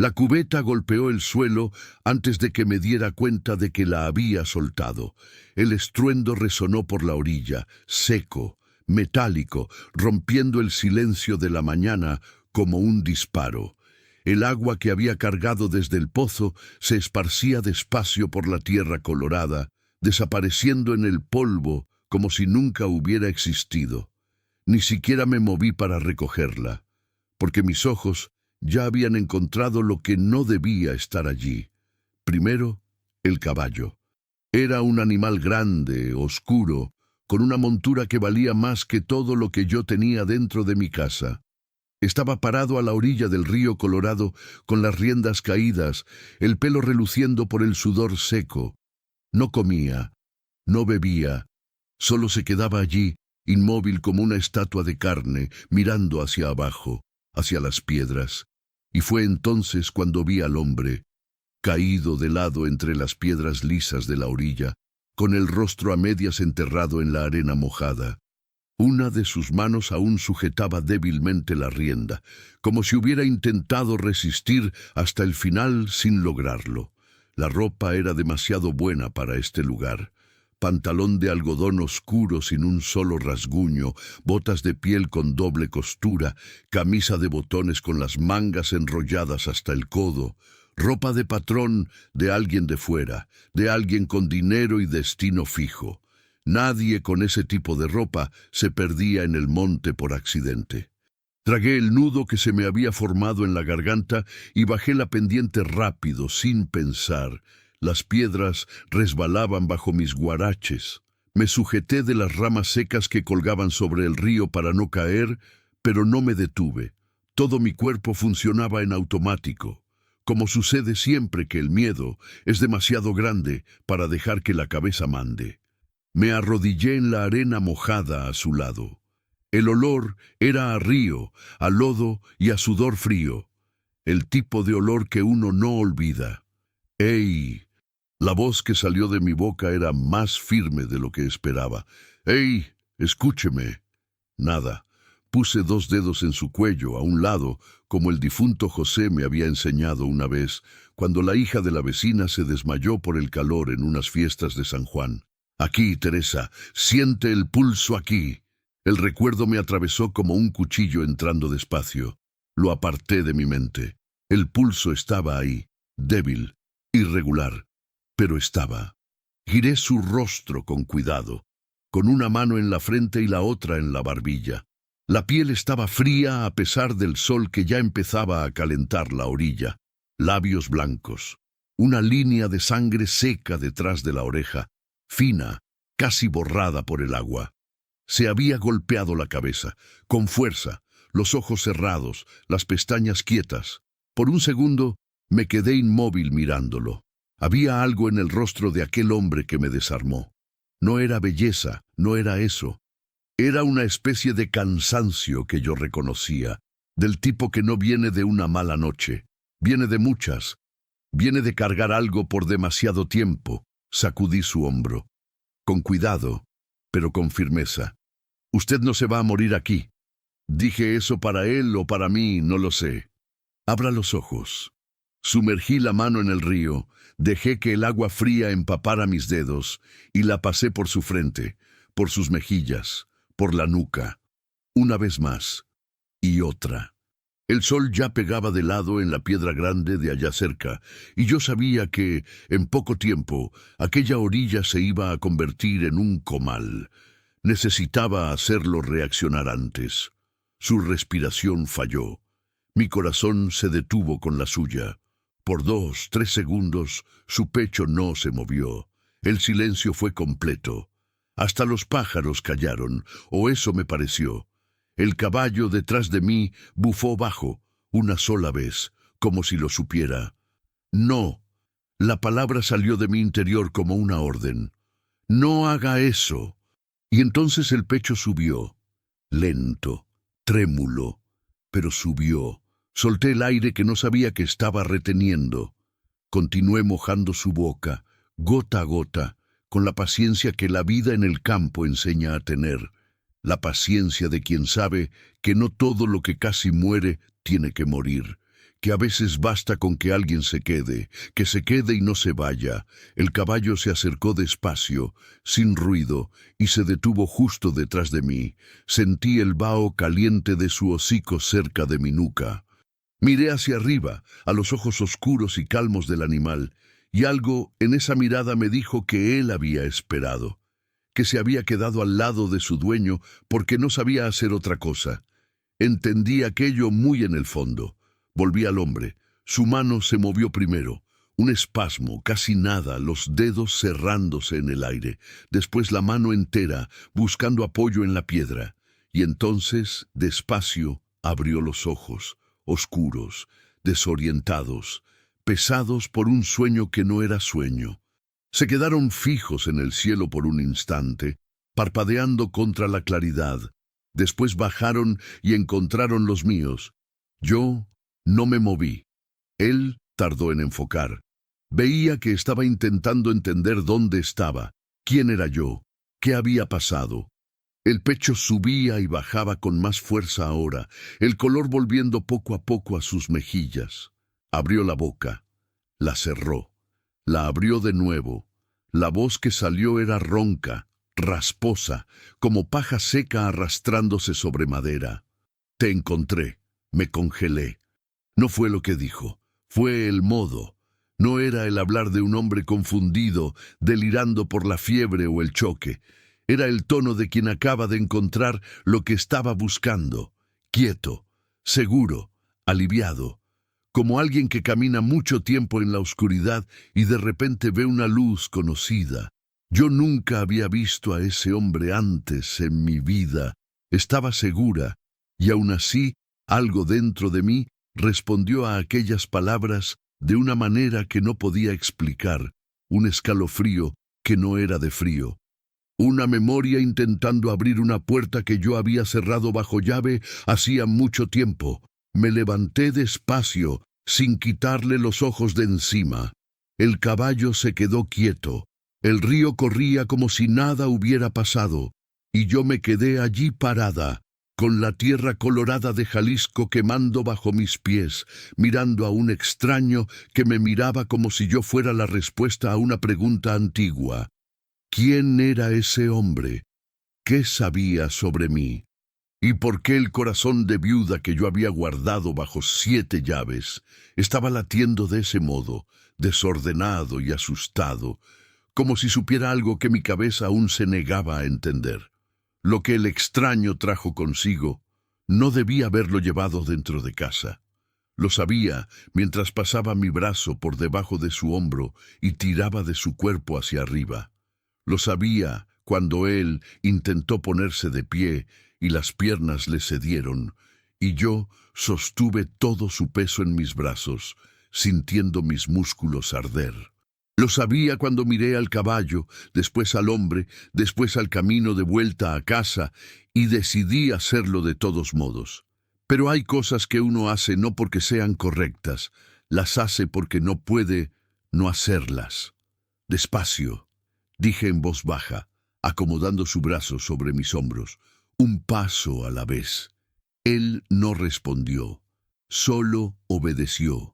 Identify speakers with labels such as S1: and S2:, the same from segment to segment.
S1: La cubeta golpeó el suelo antes de que me diera cuenta de que la había soltado. El estruendo resonó por la orilla, seco, metálico, rompiendo el silencio de la mañana como un disparo. El agua que había cargado desde el pozo se esparcía despacio por la tierra colorada, desapareciendo en el polvo como si nunca hubiera existido. Ni siquiera me moví para recogerla, porque mis ojos ya habían encontrado lo que no debía estar allí. Primero, el caballo. Era un animal grande, oscuro, con una montura que valía más que todo lo que yo tenía dentro de mi casa. Estaba parado a la orilla del río Colorado, con las riendas caídas, el pelo reluciendo por el sudor seco. No comía, no bebía, solo se quedaba allí, inmóvil como una estatua de carne, mirando hacia abajo, hacia las piedras. Y fue entonces cuando vi al hombre, caído de lado entre las piedras lisas de la orilla, con el rostro a medias enterrado en la arena mojada. Una de sus manos aún sujetaba débilmente la rienda, como si hubiera intentado resistir hasta el final sin lograrlo. La ropa era demasiado buena para este lugar. Pantalón de algodón oscuro sin un solo rasguño, botas de piel con doble costura, camisa de botones con las mangas enrolladas hasta el codo, ropa de patrón de alguien de fuera, de alguien con dinero y destino fijo. Nadie con ese tipo de ropa se perdía en el monte por accidente. Tragué el nudo que se me había formado en la garganta y bajé la pendiente rápido, sin pensar. Las piedras resbalaban bajo mis guaraches. Me sujeté de las ramas secas que colgaban sobre el río para no caer, pero no me detuve. Todo mi cuerpo funcionaba en automático, como sucede siempre que el miedo es demasiado grande para dejar que la cabeza mande. Me arrodillé en la arena mojada a su lado. El olor era a río, a lodo y a sudor frío. El tipo de olor que uno no olvida. ¡Ey! La voz que salió de mi boca era más firme de lo que esperaba. ¡Ey! Escúcheme. Nada. Puse 2 dedos en su cuello, a un lado, como el difunto José me había enseñado una vez, cuando la hija de la vecina se desmayó por el calor en unas fiestas de San Juan. Aquí, Teresa, siente el pulso aquí. El recuerdo me atravesó como un cuchillo entrando despacio. Lo aparté de mi mente. El pulso estaba ahí, débil, irregular, pero estaba. Giré su rostro con cuidado, con una mano en la frente y la otra en la barbilla. La piel estaba fría a pesar del sol que ya empezaba a calentar la orilla. Labios blancos, una línea de sangre seca detrás de la oreja, fina, casi borrada por el agua. Se había golpeado la cabeza, con fuerza, los ojos cerrados, las pestañas quietas. Por un segundo me quedé inmóvil mirándolo. Había algo en el rostro de aquel hombre que me desarmó. No era belleza, no era eso. Era una especie de cansancio que yo reconocía, del tipo que no viene de una mala noche, viene de muchas, viene de cargar algo por demasiado tiempo. Sacudí su hombro. Con cuidado, pero con firmeza. Usted no se va a morir aquí. Dije eso para él o para mí, no lo sé. Abra los ojos. Sumergí la mano en el río, dejé que el agua fría empapara mis dedos y la pasé por su frente, por sus mejillas, por la nuca. Una vez más. Y otra. El sol ya pegaba de lado en la piedra grande de allá cerca, y yo sabía que, en poco tiempo, aquella orilla se iba a convertir en un comal. Necesitaba hacerlo reaccionar antes. Su respiración falló. Mi corazón se detuvo con la suya. Por 2, 3 segundos, su pecho no se movió. El silencio fue completo. Hasta los pájaros callaron, o eso me pareció. El caballo detrás de mí bufó bajo, una sola vez, como si lo supiera. No. La palabra salió de mi interior como una orden. No haga eso. Y entonces el pecho subió. Lento, trémulo, pero subió. Solté el aire que no sabía que estaba reteniendo. Continué mojando su boca, gota a gota, con la paciencia que la vida en el campo enseña a tener. La paciencia de quien sabe que no todo lo que casi muere tiene que morir, que a veces basta con que alguien se quede, que se quede y no se vaya. El caballo se acercó despacio, sin ruido, y se detuvo justo detrás de mí. Sentí el vaho caliente de su hocico cerca de mi nuca. Miré hacia arriba, a los ojos oscuros y calmos del animal, y algo en esa mirada me dijo que él había esperado, que se había quedado al lado de su dueño porque no sabía hacer otra cosa. Entendí aquello muy en el fondo. Volví al hombre. Su mano se movió primero. Un espasmo, casi nada, los dedos cerrándose en el aire. Después la mano entera, buscando apoyo en la piedra. Y entonces, despacio, abrió los ojos, oscuros, desorientados, pesados por un sueño que no era sueño. Se quedaron fijos en el cielo por un instante, parpadeando contra la claridad. Después bajaron y encontraron los míos. Yo no me moví. Él tardó en enfocar. Veía que estaba intentando entender dónde estaba, quién era yo, qué había pasado. El pecho subía y bajaba con más fuerza ahora, el color volviendo poco a poco a sus mejillas. Abrió la boca, la cerró, la abrió de nuevo. La voz que salió era ronca, rasposa, como paja seca arrastrándose sobre madera. Te encontré, me congelé. No fue lo que dijo, fue el modo. No era el hablar de un hombre confundido, delirando por la fiebre o el choque. Era el tono de quien acaba de encontrar lo que estaba buscando, quieto, seguro, aliviado, como alguien que camina mucho tiempo en la oscuridad y de repente ve una luz conocida. Yo nunca había visto a ese hombre antes en mi vida. Estaba segura, y aún así, algo dentro de mí respondió a aquellas palabras de una manera que no podía explicar, un escalofrío que no era de frío. Una memoria intentando abrir una puerta que yo había cerrado bajo llave hacía mucho tiempo. Me levanté despacio, sin quitarle los ojos de encima. El caballo se quedó quieto. El río corría como si nada hubiera pasado, y yo me quedé allí parada, con la tierra colorada de Jalisco quemando bajo mis pies, mirando a un extraño que me miraba como si yo fuera la respuesta a una pregunta antigua. ¿Quién era ese hombre? ¿Qué sabía sobre mí? ¿Y por qué el corazón de viuda que yo había guardado bajo 7 llaves estaba latiendo de ese modo, desordenado y asustado, como si supiera algo que mi cabeza aún se negaba a entender? Lo que el extraño trajo consigo, no debía haberlo llevado dentro de casa. Lo sabía mientras pasaba mi brazo por debajo de su hombro y tiraba de su cuerpo hacia arriba. Lo sabía cuando él intentó ponerse de pie y las piernas le cedieron, y yo sostuve todo su peso en mis brazos, sintiendo mis músculos arder. Lo sabía cuando miré al caballo, después al hombre, después al camino de vuelta a casa, y decidí hacerlo de todos modos. Pero hay cosas que uno hace no porque sean correctas, las hace porque no puede no hacerlas. Despacio, dije en voz baja, acomodando su brazo sobre mis hombros, un paso a la vez. Él no respondió, solo obedeció.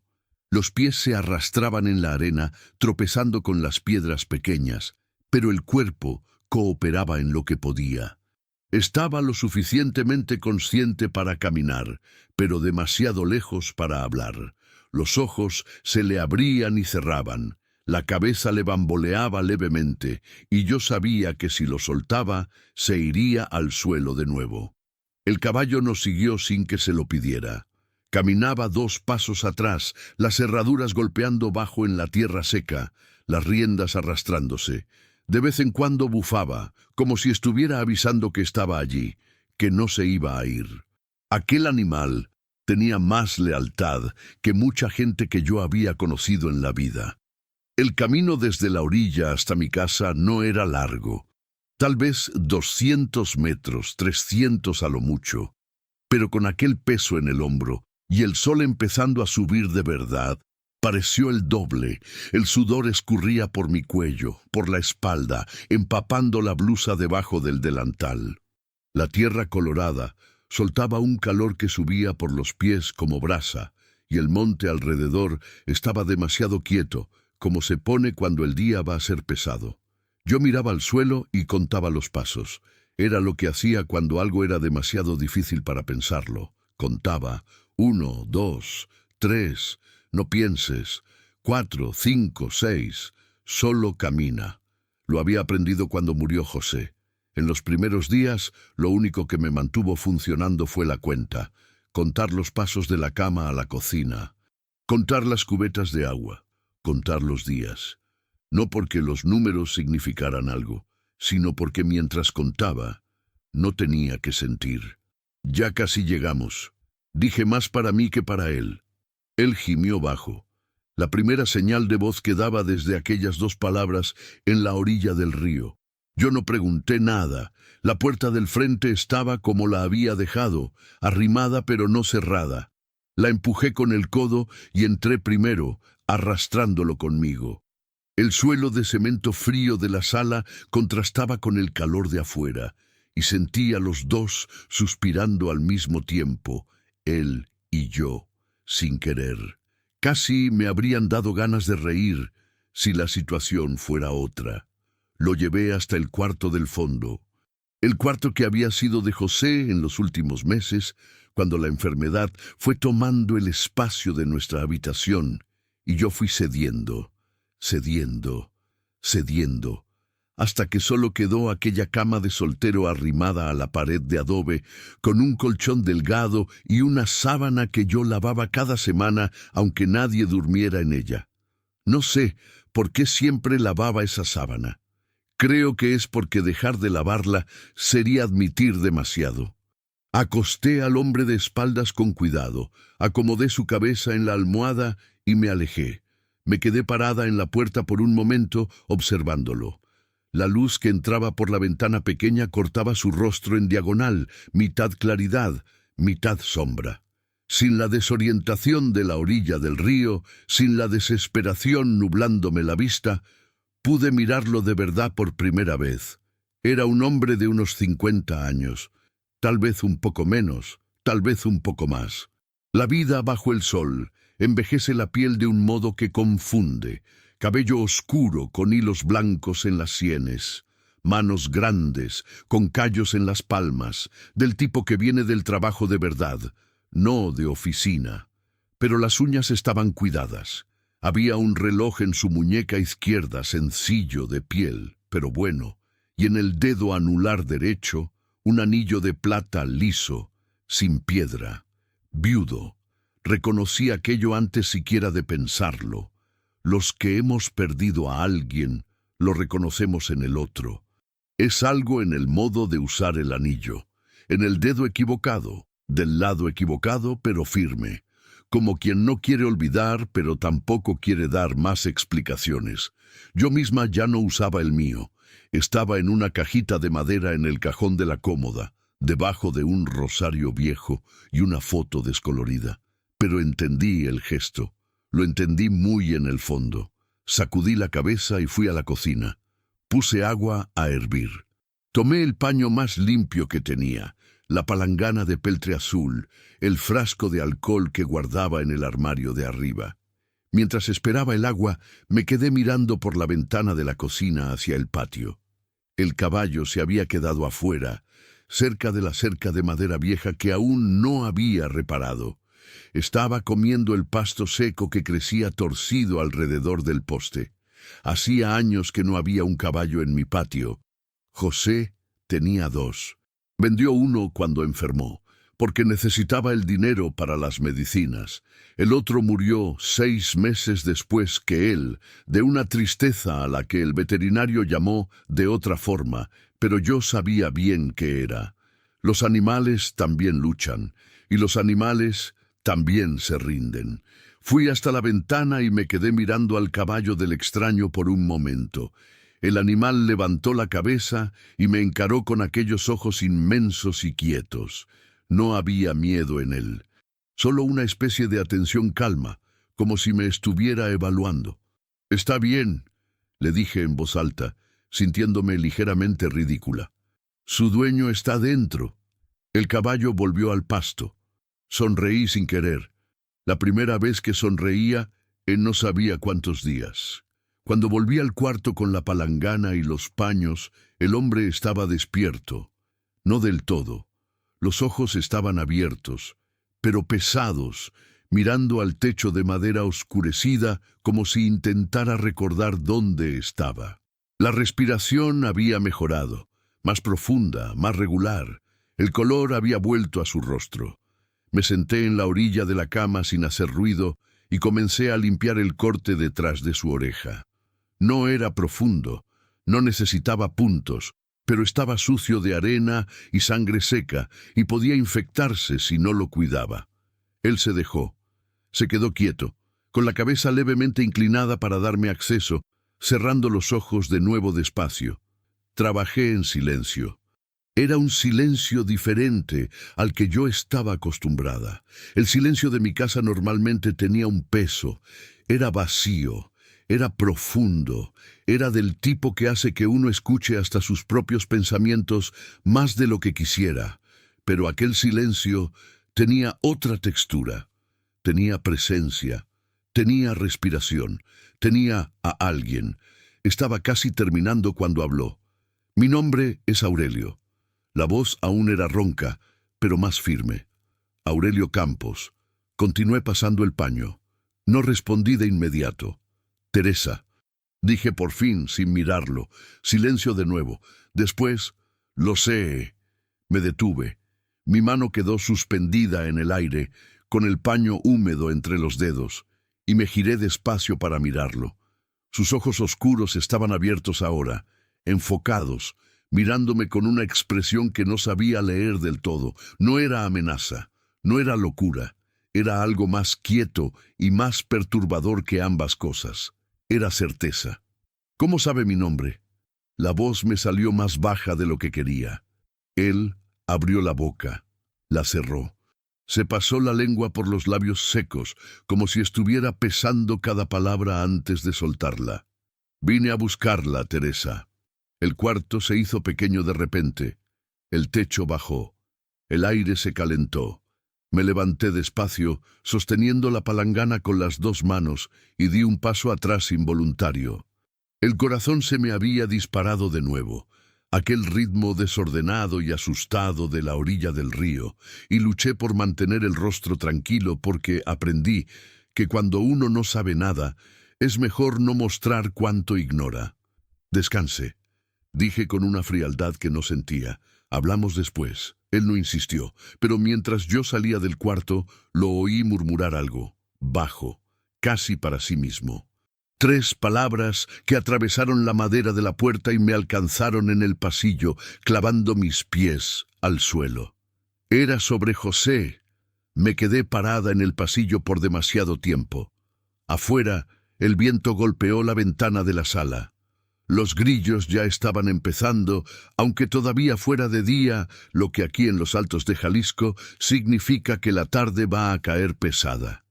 S1: Los pies se arrastraban en la arena, tropezando con las piedras pequeñas, pero el cuerpo cooperaba en lo que podía. Estaba lo suficientemente consciente para caminar, pero demasiado lejos para hablar. Los ojos se le abrían y cerraban. La cabeza le bamboleaba levemente, y yo sabía que si lo soltaba, se iría al suelo de nuevo. El caballo nos siguió sin que se lo pidiera. Caminaba 2 pasos atrás, las herraduras golpeando bajo en la tierra seca, las riendas arrastrándose. De vez en cuando bufaba, como si estuviera avisando que estaba allí, que no se iba a ir. Aquel animal tenía más lealtad que mucha gente que yo había conocido en la vida. El camino desde la orilla hasta mi casa no era largo, tal vez 200 metros, 300 a lo mucho, pero con aquel peso en el hombro y el sol empezando a subir de verdad, pareció el doble. El sudor escurría por mi cuello, por la espalda, empapando la blusa debajo del delantal. La tierra colorada soltaba un calor que subía por los pies como brasa, y el monte alrededor estaba demasiado quieto, como se pone cuando el día va a ser pesado. Yo miraba al suelo y contaba los pasos. Era lo que hacía cuando algo era demasiado difícil para pensarlo. Contaba: 1, 2, 3, no pienses, 4, 5, 6, solo camina. Lo había aprendido cuando murió José. En los primeros días, lo único que me mantuvo funcionando fue la cuenta: contar los pasos de la cama a la cocina, contar las cubetas de agua, contar los días. No porque los números significaran algo, sino porque mientras contaba, no tenía que sentir. Ya casi llegamos. Dije más para mí que para él. Él gimió bajo. La primera señal de voz que daba desde aquellas 2 palabras en la orilla del río. Yo no pregunté nada. La puerta del frente estaba como la había dejado, arrimada pero no cerrada. La empujé con el codo y entré primero, arrastrándolo conmigo. El suelo de cemento frío de la sala contrastaba con el calor de afuera, y sentí a los 2 suspirando al mismo tiempo, él y yo, sin querer. Casi me habrían dado ganas de reír si la situación fuera otra. Lo llevé hasta el cuarto del fondo, el cuarto que había sido de José en los últimos meses, cuando la enfermedad fue tomando el espacio de nuestra habitación, y yo fui cediendo, hasta que solo quedó aquella cama de soltero arrimada a la pared de adobe, con un colchón delgado y una sábana que yo lavaba cada semana, aunque nadie durmiera en ella. No sé por qué siempre lavaba esa sábana. Creo que es porque dejar de lavarla sería admitir demasiado. Acosté al hombre de espaldas con cuidado, acomodé su cabeza en la almohada y me alejé. Me quedé parada en la puerta por un momento, observándolo. La luz que entraba por la ventana pequeña cortaba su rostro en diagonal, mitad claridad, mitad sombra. Sin la desorientación de la orilla del río, sin la desesperación nublándome la vista, pude mirarlo de verdad por primera vez. Era un hombre de unos 50 años, tal vez un poco menos, tal vez un poco más. La vida bajo el sol envejece la piel de un modo que confunde. Cabello oscuro con hilos blancos en las sienes, manos grandes con callos en las palmas, del tipo que viene del trabajo de verdad, no de oficina. Pero las uñas estaban cuidadas. Había un reloj en su muñeca izquierda, sencillo, de piel, pero bueno, y en el dedo anular derecho, un anillo de plata liso, sin piedra. Viudo. Reconocí aquello antes siquiera de pensarlo. Los que hemos perdido a alguien, lo reconocemos en el otro. Es algo en el modo de usar el anillo, en el dedo equivocado, del lado equivocado pero firme, como quien no quiere olvidar pero tampoco quiere dar más explicaciones. Yo misma ya no usaba el mío. Estaba en una cajita de madera en el cajón de la cómoda, debajo de un rosario viejo y una foto descolorida. Pero entendí el gesto. Lo entendí muy en el fondo. Sacudí la cabeza y fui a la cocina. Puse agua a hervir. Tomé el paño más limpio que tenía, la palangana de peltre azul, el frasco de alcohol que guardaba en el armario de arriba. Mientras esperaba el agua, me quedé mirando por la ventana de la cocina hacia el patio. El caballo se había quedado afuera, cerca de la cerca de madera vieja que aún no había reparado. Estaba comiendo el pasto seco que crecía torcido alrededor del poste. Hacía años que no había un caballo en mi patio. José tenía 2. Vendió uno cuando enfermó, porque necesitaba el dinero para las medicinas. El otro murió 6 meses después que él, de una tristeza a la que el veterinario llamó de otra forma, pero yo sabía bien qué era. Los animales también luchan, y los animales también se rinden. Fui hasta la ventana y me quedé mirando al caballo del extraño por un momento. El animal levantó la cabeza y me encaró con aquellos ojos inmensos y quietos. No había miedo en él, solo una especie de atención calma, como si me estuviera evaluando. «Está bien», le dije en voz alta, sintiéndome ligeramente ridícula. «Su dueño está dentro». El caballo volvió al pasto. Sonreí sin querer. La primera vez que sonreía, en no sabía cuántos días. Cuando volví al cuarto con la palangana y los paños, el hombre estaba despierto. No del todo. Los ojos estaban abiertos, pero pesados, mirando al techo de madera oscurecida como si intentara recordar dónde estaba. La respiración había mejorado, más profunda, más regular. El color había vuelto a su rostro. Me senté en la orilla de la cama sin hacer ruido y comencé a limpiar el corte detrás de su oreja. No era profundo, no necesitaba puntos, pero estaba sucio de arena y sangre seca y podía infectarse si no lo cuidaba. Él se dejó. Se quedó quieto, con la cabeza levemente inclinada para darme acceso, cerrando los ojos de nuevo despacio. Trabajé en silencio. Era un silencio diferente al que yo estaba acostumbrada. El silencio de mi casa normalmente tenía un peso. Era vacío, era profundo, era del tipo que hace que uno escuche hasta sus propios pensamientos más de lo que quisiera. Pero aquel silencio tenía otra textura, tenía presencia, tenía respiración, tenía a alguien. Estaba casi terminando cuando habló. Mi nombre es Aurelio. La voz aún era ronca, pero más firme. Aurelio Campos. Continué pasando el paño. No respondí de inmediato. Teresa. Dije por fin, sin mirarlo. Silencio de nuevo. Después, lo sé. Me detuve. Mi mano quedó suspendida en el aire, con el paño húmedo entre los dedos, y me giré despacio para mirarlo. Sus ojos oscuros estaban abiertos ahora, enfocados, mirándome con una expresión que no sabía leer del todo. No era amenaza, no era locura, era algo más quieto y más perturbador que ambas cosas. Era certeza. ¿Cómo sabe mi nombre? La voz me salió más baja de lo que quería. Él abrió la boca, la cerró. Se pasó la lengua por los labios secos, como si estuviera pesando cada palabra antes de soltarla. Vine a buscarla, Teresa. El cuarto se hizo pequeño de repente. El techo bajó. El aire se calentó. Me levanté despacio, sosteniendo la palangana con las dos manos, y di un paso atrás involuntario. El corazón se me había disparado de nuevo, aquel ritmo desordenado y asustado de la orilla del río, y luché por mantener el rostro tranquilo porque aprendí que cuando uno no sabe nada, es mejor no mostrar cuánto ignora. Descanse. Dije con una frialdad que no sentía. Hablamos después. Él no insistió, pero mientras yo salía del cuarto, lo oí murmurar algo, bajo, casi para sí mismo. 3 palabras que atravesaron la madera de la puerta y me alcanzaron en el pasillo, clavando mis pies al suelo. Era sobre José. Me quedé parada en el pasillo por demasiado tiempo. Afuera, el viento golpeó la ventana de la sala. Los grillos ya estaban empezando, aunque todavía fuera de día, lo que aquí en los Altos de Jalisco significa que la tarde va a caer pesada.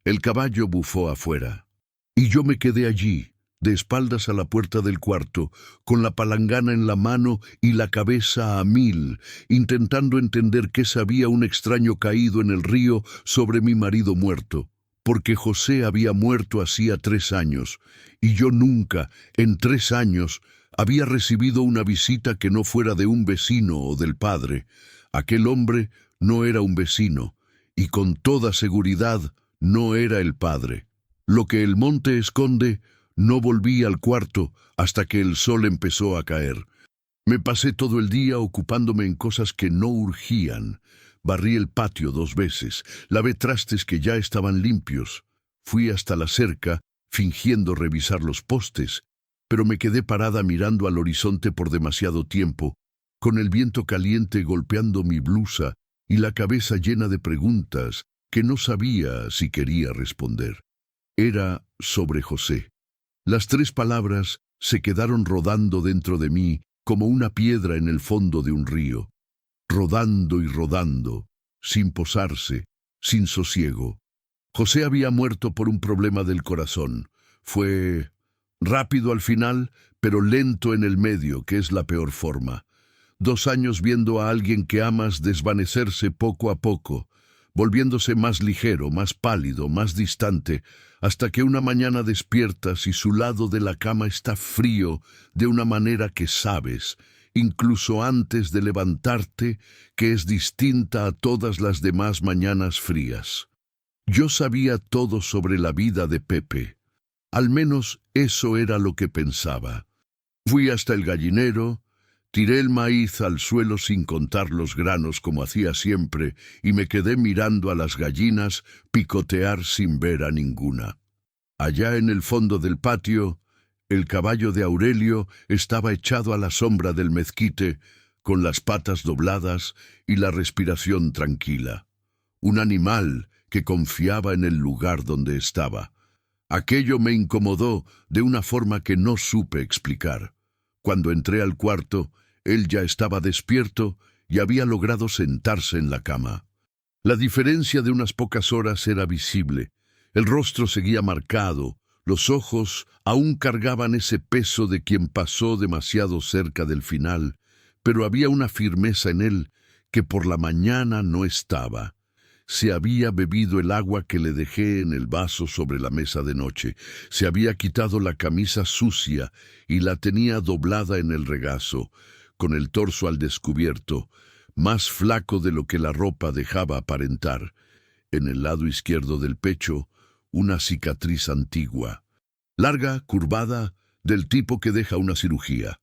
S1: El caballo bufó afuera, y yo me quedé allí, de espaldas a la puerta del cuarto, con la palangana en la mano y la cabeza a 1000, intentando entender qué sabía un extraño caído en el río sobre mi marido muerto. Porque José había muerto hacía 3 años, y yo nunca, en 3 años, había recibido una visita que no fuera de un vecino o del padre. Aquel hombre no era un vecino, y con toda seguridad no era el padre. Lo que el monte esconde, no volví al cuarto hasta que el sol empezó a caer. Me pasé todo el día ocupándome en cosas que no urgían. Barrí el patio 2 veces, lavé trastes que ya estaban limpios. Fui hasta la cerca, fingiendo revisar los postes, pero me quedé parada mirando al horizonte por demasiado tiempo, con el viento caliente golpeando mi blusa y la cabeza llena de preguntas que no sabía si quería responder. Era sobre José. Las 3 palabras se quedaron rodando dentro de mí como una piedra en el fondo de un río. Rodando y rodando, sin posarse, sin sosiego. José había muerto por un problema del corazón. Fue rápido al final, pero lento en el medio, que es la peor forma. 2 años viendo a alguien que amas desvanecerse poco a poco, volviéndose más ligero, más pálido, más distante, hasta que una mañana despiertas y su lado de la cama está frío de una manera que sabes, incluso antes de levantarte, que es distinta a todas las demás mañanas frías. Yo sabía todo sobre la vida de Pepe. Al menos eso era lo que pensaba. Fui hasta el gallinero, tiré el maíz al suelo sin contar los granos como hacía siempre y me quedé mirando a las gallinas picotear sin ver a ninguna. Allá en el fondo del patio, el caballo de Aurelio estaba echado a la sombra del mezquite, con las patas dobladas y la respiración tranquila. Un animal que confiaba en el lugar donde estaba. Aquello me incomodó de una forma que no supe explicar. Cuando entré al cuarto, él ya estaba despierto y había logrado sentarse en la cama. La diferencia de unas pocas horas era visible. El rostro seguía marcado, los ojos aún cargaban ese peso de quien pasó demasiado cerca del final, pero había una firmeza en él que por la mañana no estaba. Se había bebido el agua que le dejé en el vaso sobre la mesa de noche. Se había quitado la camisa sucia y la tenía doblada en el regazo, con el torso al descubierto, más flaco de lo que la ropa dejaba aparentar. En el lado izquierdo del pecho, una cicatriz antigua. Larga, curvada, del tipo que deja una cirugía.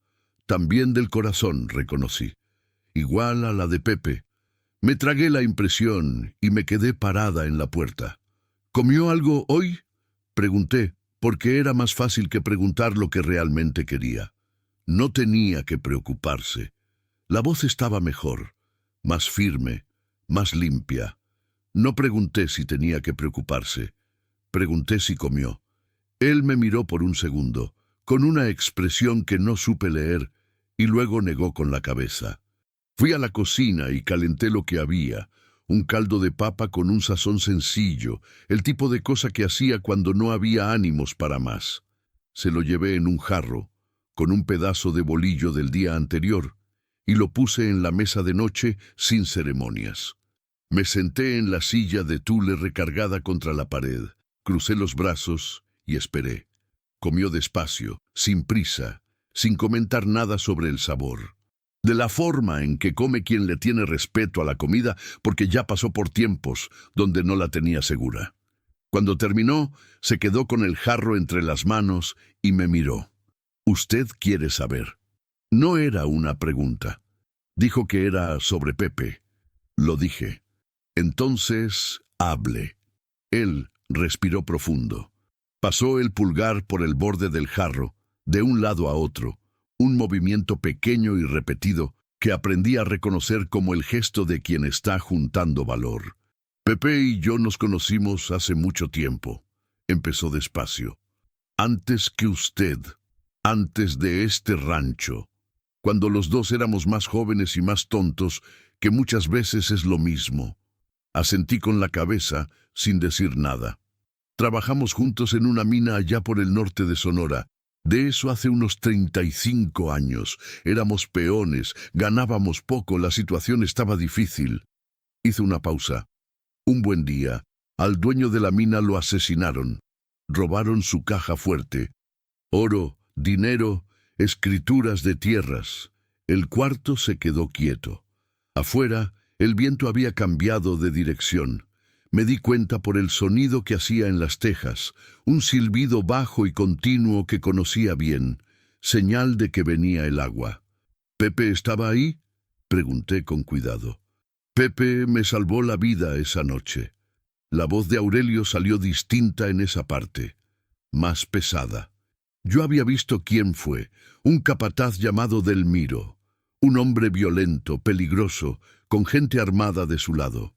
S1: También del corazón, reconocí. Igual a la de Pepe. Me tragué la impresión y me quedé parada en la puerta. ¿Comió algo hoy?, pregunté, porque era más fácil que preguntar lo que realmente quería. No tenía que preocuparse. La voz estaba mejor, más firme, más limpia. No pregunté si tenía que preocuparse. Pregunté si comió. Él me miró por un segundo, con una expresión que no supe leer, y luego negó con la cabeza. Fui a la cocina y calenté lo que había, un caldo de papa con un sazón sencillo, el tipo de cosa que hacía cuando no había ánimos para más. Se lo llevé en un jarro, con un pedazo de bolillo del día anterior, y lo puse en la mesa de noche sin ceremonias. Me senté en la silla de tule recargada contra la pared, crucé los brazos y esperé. Comió despacio, sin prisa, sin comentar nada sobre el sabor. De la forma en que come quien le tiene respeto a la comida porque ya pasó por tiempos donde no la tenía segura. Cuando terminó, se quedó con el jarro entre las manos y me miró. «¿Usted quiere saber?» No era una pregunta. Dijo que era sobre Pepe. Lo dije. Entonces, hable. Él respiró profundo. Pasó el pulgar por el borde del jarro, de un lado a otro, un movimiento pequeño y repetido que aprendí a reconocer como el gesto de quien está juntando valor. Pepe y yo nos conocimos hace mucho tiempo. Empezó despacio. Antes que usted, antes de este rancho, cuando los dos éramos más jóvenes y más tontos, que muchas veces es lo mismo. Asentí con la cabeza, sin decir nada. Trabajamos juntos en una mina allá por el norte de Sonora. De eso hace unos 35 años. Éramos peones, ganábamos poco, la situación estaba difícil. Hizo una pausa. Un buen día, al dueño de la mina lo asesinaron. Robaron su caja fuerte. Oro, dinero, escrituras de tierras. El cuarto se quedó quieto. Afuera, el viento había cambiado de dirección. Me di cuenta por el sonido que hacía en las tejas, un silbido bajo y continuo que conocía bien, señal de que venía el agua. ¿Pepe estaba ahí?, pregunté con cuidado. Pepe me salvó la vida esa noche. La voz de Aurelio salió distinta en esa parte, más pesada. Yo había visto quién fue, un capataz llamado Delmiro, un hombre violento, peligroso, con gente armada de su lado.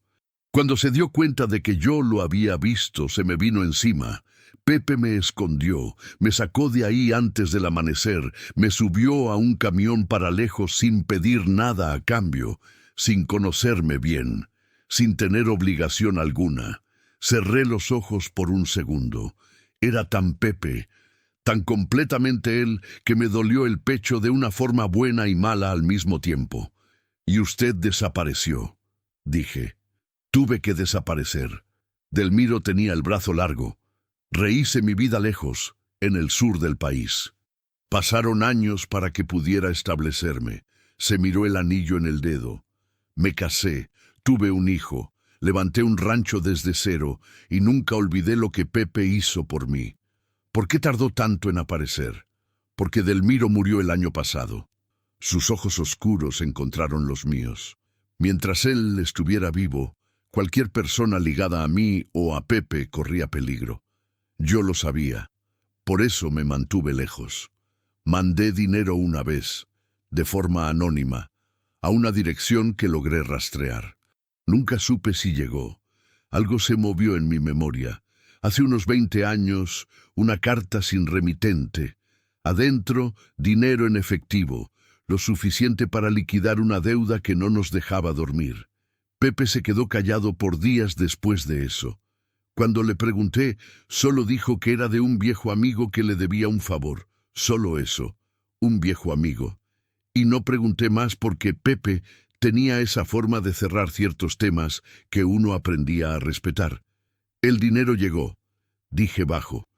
S1: Cuando se dio cuenta de que yo lo había visto, se me vino encima. Pepe me escondió, me sacó de ahí antes del amanecer, me subió a un camión para lejos sin pedir nada a cambio, sin conocerme bien, sin tener obligación alguna. Cerré los ojos por un segundo. Era tan Pepe, tan completamente él, que me dolió el pecho de una forma buena y mala al mismo tiempo. «Y usted desapareció», dije. Tuve que desaparecer. Delmiro tenía el brazo largo. Rehice mi vida lejos, en el sur del país. Pasaron años para que pudiera establecerme. Se miró el anillo en el dedo. Me casé, tuve un hijo, levanté un rancho desde cero y nunca olvidé lo que Pepe hizo por mí. ¿Por qué tardó tanto en aparecer? Porque Delmiro murió el año pasado. Sus ojos oscuros encontraron los míos. Mientras él estuviera vivo, cualquier persona ligada a mí o a Pepe corría peligro. Yo lo sabía. Por eso me mantuve lejos. Mandé dinero una vez, de forma anónima, a una dirección que logré rastrear. Nunca supe si llegó. Algo se movió en mi memoria. Hace unos 20 años, una carta sin remitente. Adentro, dinero en efectivo, lo suficiente para liquidar una deuda que no nos dejaba dormir. Pepe se quedó callado por días después de eso. Cuando le pregunté, solo dijo que era de un viejo amigo que le debía un favor. Solo eso, un viejo amigo. Y no pregunté más porque Pepe tenía esa forma de cerrar ciertos temas que uno aprendía a respetar. El dinero llegó, dije bajo.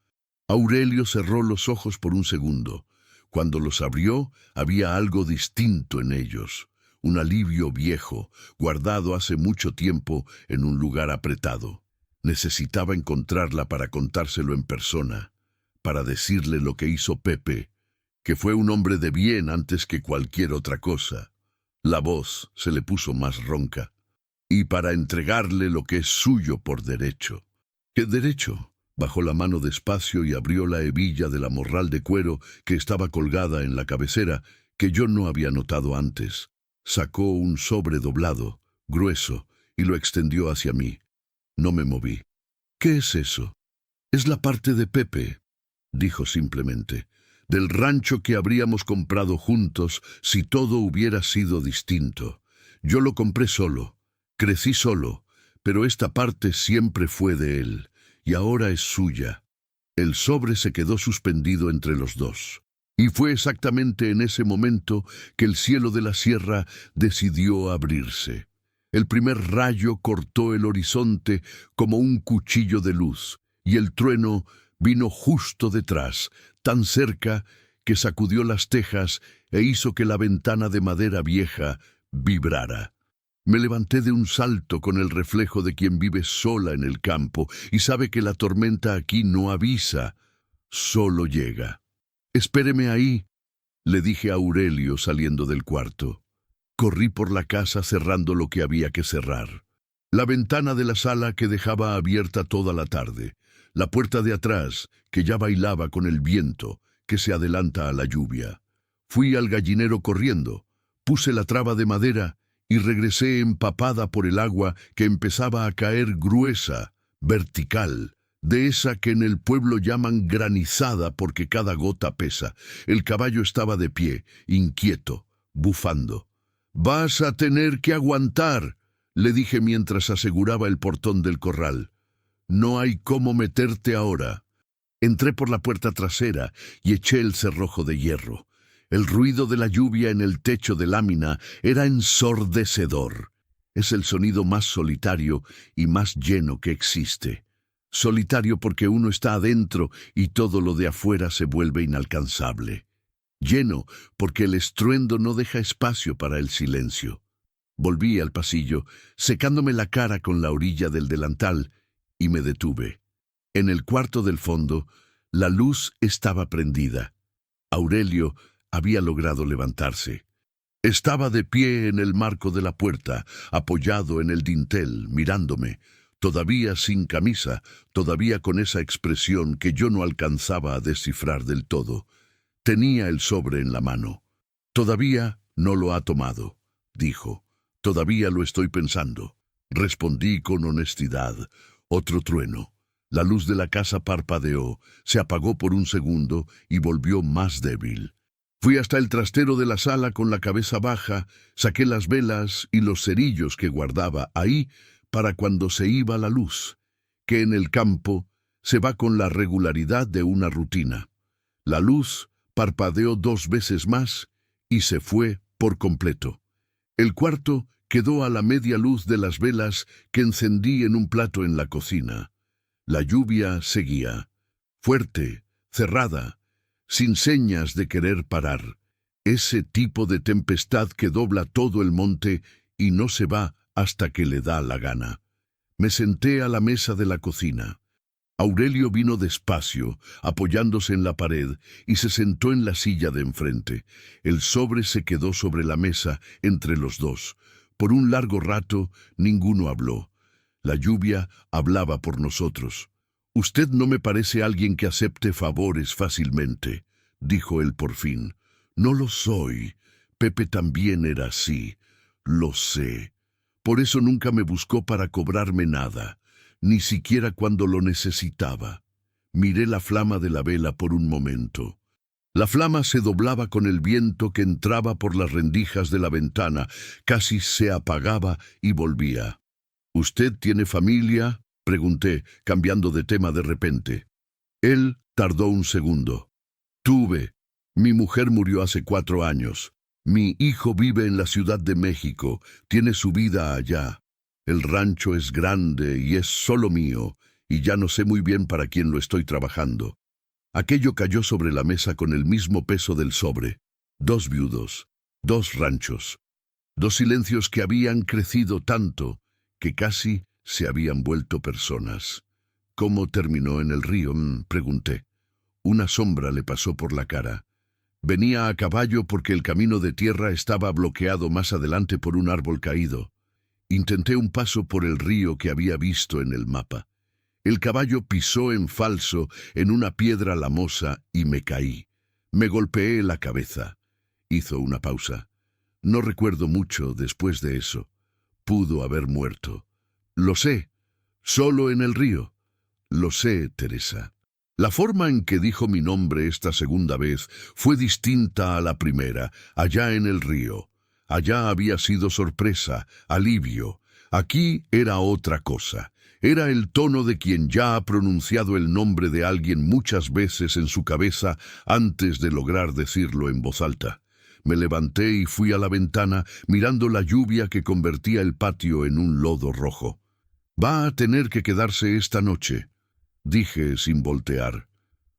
S1: Aurelio cerró los ojos por un segundo. Cuando los abrió, había algo distinto en ellos. Un alivio viejo, guardado hace mucho tiempo en un lugar apretado. Necesitaba encontrarla para contárselo en persona, para decirle lo que hizo Pepe, que fue un hombre de bien antes que cualquier otra cosa. La voz se le puso más ronca. Y para entregarle lo que es suyo por derecho. ¿Qué derecho? Bajó la mano despacio y abrió la hebilla de la morral de cuero que estaba colgada en la cabecera, que yo no había notado antes. Sacó un sobre doblado, grueso, y lo extendió hacia mí. No me moví. ¿Qué es eso? Es la parte de Pepe, dijo simplemente, del rancho que habríamos comprado juntos si todo hubiera sido distinto. Yo lo compré solo, crecí solo, pero esta parte siempre fue de él, y ahora es suya. El sobre se quedó suspendido entre los dos. Y fue exactamente en ese momento que el cielo de la sierra decidió abrirse. El primer rayo cortó el horizonte como un cuchillo de luz, y el trueno vino justo detrás, tan cerca que sacudió las tejas e hizo que la ventana de madera vieja vibrara. Me levanté de un salto con el reflejo de quien vive sola en el campo y sabe que la tormenta aquí no avisa, solo llega. «Espéreme ahí», le dije a Aurelio saliendo del cuarto. Corrí por la casa cerrando lo que había que cerrar. La ventana de la sala que dejaba abierta toda la tarde. La puerta de atrás, que ya bailaba con el viento, que se adelanta a la lluvia. Fui al gallinero corriendo, puse la traba de madera y regresé empapada por el agua que empezaba a caer gruesa, vertical, de esa que en el pueblo llaman granizada porque cada gota pesa. El caballo estaba de pie, inquieto, bufando. «Vas a tener que aguantar», le dije mientras aseguraba el portón del corral. «No hay cómo meterte ahora». Entré por la puerta trasera y eché el cerrojo de hierro. El ruido de la lluvia en el techo de lámina era ensordecedor. Es el sonido más solitario y más lleno que existe. Solitario porque uno está adentro y todo lo de afuera se vuelve inalcanzable. Lleno porque el estruendo no deja espacio para el silencio. Volví al pasillo, secándome la cara con la orilla del delantal, y me detuve. En el cuarto del fondo, la luz estaba prendida. Aurelio había logrado levantarse. Estaba de pie en el marco de la puerta, apoyado en el dintel, mirándome, todavía sin camisa, todavía con esa expresión que yo no alcanzaba a descifrar del todo. Tenía el sobre en la mano. «Todavía no lo ha tomado», dijo. «Todavía lo estoy pensando». Respondí con honestidad. Otro trueno. La luz de la casa parpadeó, se apagó por un segundo y volvió más débil. Fui hasta el trastero de la sala con la cabeza baja, saqué las velas y los cerillos que guardaba ahí para cuando se iba la luz, que en el campo se va con la regularidad de una rutina. La luz parpadeó 2 veces más y se fue por completo. El cuarto quedó a la media luz de las velas que encendí en un plato en la cocina. La lluvia seguía, fuerte, cerrada, sin señas de querer parar. Ese tipo de tempestad que dobla todo el monte y no se va hasta que le da la gana. Me senté a la mesa de la cocina. Aurelio vino despacio, apoyándose en la pared, y se sentó en la silla de enfrente. El sobre se quedó sobre la mesa entre los dos. Por un largo rato, ninguno habló. La lluvia hablaba por nosotros. «Usted no me parece alguien que acepte favores fácilmente», dijo él por fin. «No lo soy. Pepe también era así. Lo sé. Por eso nunca me buscó para cobrarme nada, ni siquiera cuando lo necesitaba». Miré la flama de la vela por un momento. La flama se doblaba con el viento que entraba por las rendijas de la ventana, casi se apagaba y volvía. «¿Usted tiene familia?», pregunté, cambiando de tema de repente. Él tardó un segundo. «Tuve. Mi mujer murió hace 4 años. Mi hijo vive en la Ciudad de México, tiene su vida allá. El rancho es grande y es solo mío, y ya no sé muy bien para quién lo estoy trabajando». Aquello cayó sobre la mesa con el mismo peso del sobre. 2 viudos, 2 ranchos, 2 silencios que habían crecido tanto que casi se habían vuelto personas. «¿Cómo terminó en el río?», pregunté. Una sombra le pasó por la cara. Venía a caballo porque el camino de tierra estaba bloqueado más adelante por un árbol caído. Intenté un paso por el río que había visto en el mapa. El caballo pisó en falso en una piedra lamosa y me caí. Me golpeé la cabeza. Hizo una pausa. «No recuerdo mucho después de eso. Pudo haber muerto». «Lo sé. Solo en el río». «Lo sé, Teresa». La forma en que dijo mi nombre esta segunda vez fue distinta a la primera, allá en el río. Allá había sido sorpresa, alivio. Aquí era otra cosa. Era el tono de quien ya ha pronunciado el nombre de alguien muchas veces en su cabeza antes de lograr decirlo en voz alta. Me levanté y fui a la ventana mirando la lluvia que convertía el patio en un lodo rojo. «Va a tener que quedarse esta noche», dije sin voltear.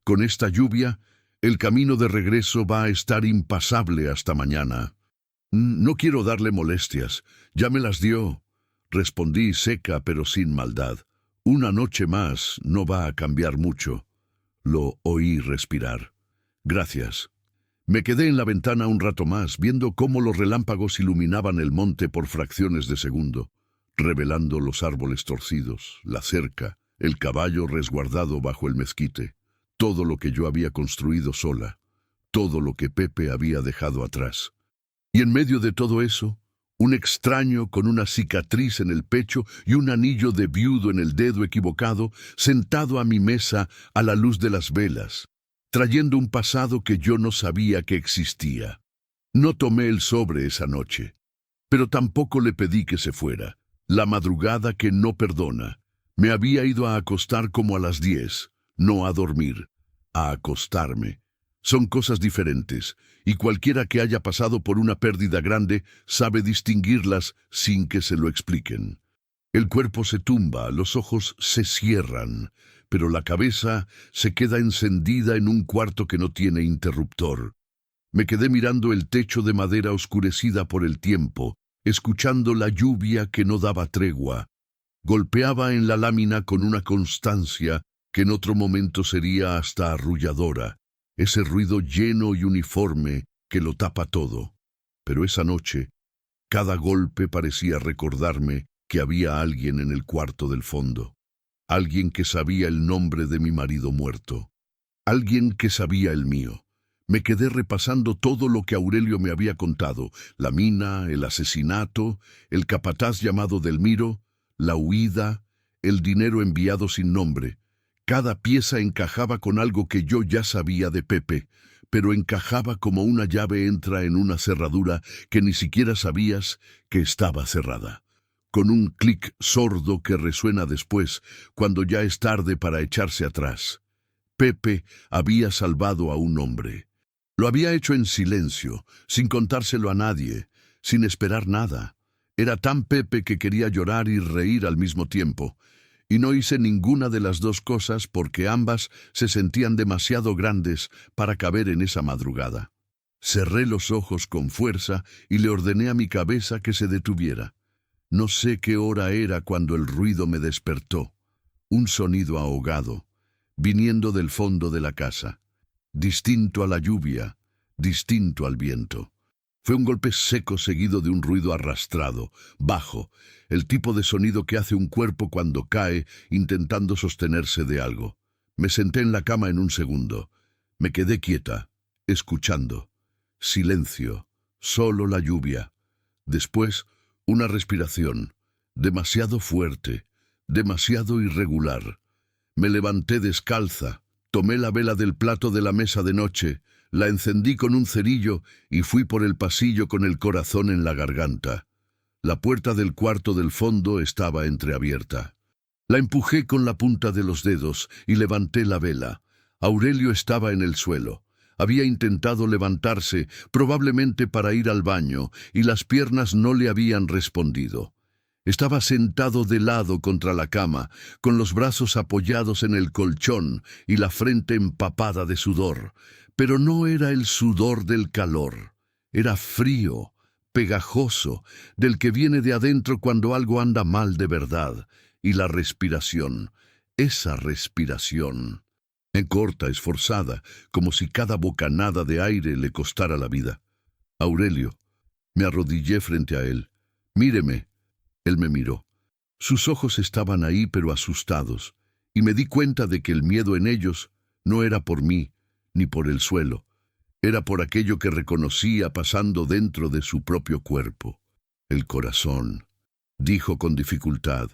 S1: «Con esta lluvia, el camino de regreso va a estar impasable hasta mañana». «No quiero darle molestias. Ya me las dio», respondí seca pero sin maldad. «Una noche más no va a cambiar mucho». Lo oí respirar. «Gracias». Me quedé en la ventana un rato más, viendo cómo los relámpagos iluminaban el monte por fracciones de segundo, revelando los árboles torcidos, la cerca, el caballo resguardado bajo el mezquite, todo lo que yo había construido sola, todo lo que Pepe había dejado atrás. Y en medio de todo eso, un extraño con una cicatriz en el pecho y un anillo de viudo en el dedo equivocado, sentado a mi mesa a la luz de las velas, trayendo un pasado que yo no sabía que existía. No tomé el sobre esa noche, pero tampoco le pedí que se fuera. La madrugada que no perdona. Me había ido a acostar como a las 10, no a dormir, a acostarme. Son cosas diferentes, y cualquiera que haya pasado por una pérdida grande sabe distinguirlas sin que se lo expliquen. El cuerpo se tumba, los ojos se cierran, pero la cabeza se queda encendida en un cuarto que no tiene interruptor. Me quedé mirando el techo de madera oscurecida por el tiempo, escuchando la lluvia que no daba tregua. Golpeaba en la lámina con una constancia que en otro momento sería hasta arrulladora, ese ruido lleno y uniforme que lo tapa todo. Pero esa noche, cada golpe parecía recordarme que había alguien en el cuarto del fondo, alguien que sabía el nombre de mi marido muerto, alguien que sabía el mío. Me quedé repasando todo lo que Aurelio me había contado, la mina, el asesinato, el capataz llamado Delmiro, la huida, el dinero enviado sin nombre. Cada pieza encajaba con algo que yo ya sabía de Pepe, pero encajaba como una llave entra en una cerradura que ni siquiera sabías que estaba cerrada, con un clic sordo que resuena después, cuando ya es tarde para echarse atrás. Pepe había salvado a un hombre. Lo había hecho en silencio, sin contárselo a nadie, sin esperar nada. Era tan Pepe que quería llorar y reír al mismo tiempo, y no hice ninguna de las dos cosas porque ambas se sentían demasiado grandes para caber en esa madrugada. Cerré los ojos con fuerza y le ordené a mi cabeza que se detuviera. No sé qué hora era cuando el ruido me despertó. Un sonido ahogado, viniendo del fondo de la casa, distinto a la lluvia, distinto al viento. Fue un golpe seco seguido de un ruido arrastrado, bajo, el tipo de sonido que hace un cuerpo cuando cae intentando sostenerse de algo. Me senté en la cama en un segundo. Me quedé quieta, escuchando. Silencio, solo la lluvia. Después, una respiración, demasiado fuerte, demasiado irregular. Me levanté descalza, tomé la vela del plato de la mesa de noche, la encendí con un cerillo y fui por el pasillo con el corazón en la garganta. La puerta del cuarto del fondo estaba entreabierta. La empujé con la punta de los dedos y levanté la vela. Aurelio estaba en el suelo. Había intentado levantarse, probablemente para ir al baño, y las piernas no le habían respondido. Estaba sentado de lado contra la cama, con los brazos apoyados en el colchón y la frente empapada de sudor. Pero no era el sudor del calor. Era frío, pegajoso, del que viene de adentro cuando algo anda mal de verdad. Y la respiración, esa respiración, corta, esforzada, como si cada bocanada de aire le costara la vida. Aurelio. Me arrodillé frente a él. Míreme. Él me miró. Sus ojos estaban ahí pero asustados, y me di cuenta de que el miedo en ellos no era por mí, ni por el suelo. Era por aquello que reconocía pasando dentro de su propio cuerpo. El corazón. Dijo con dificultad,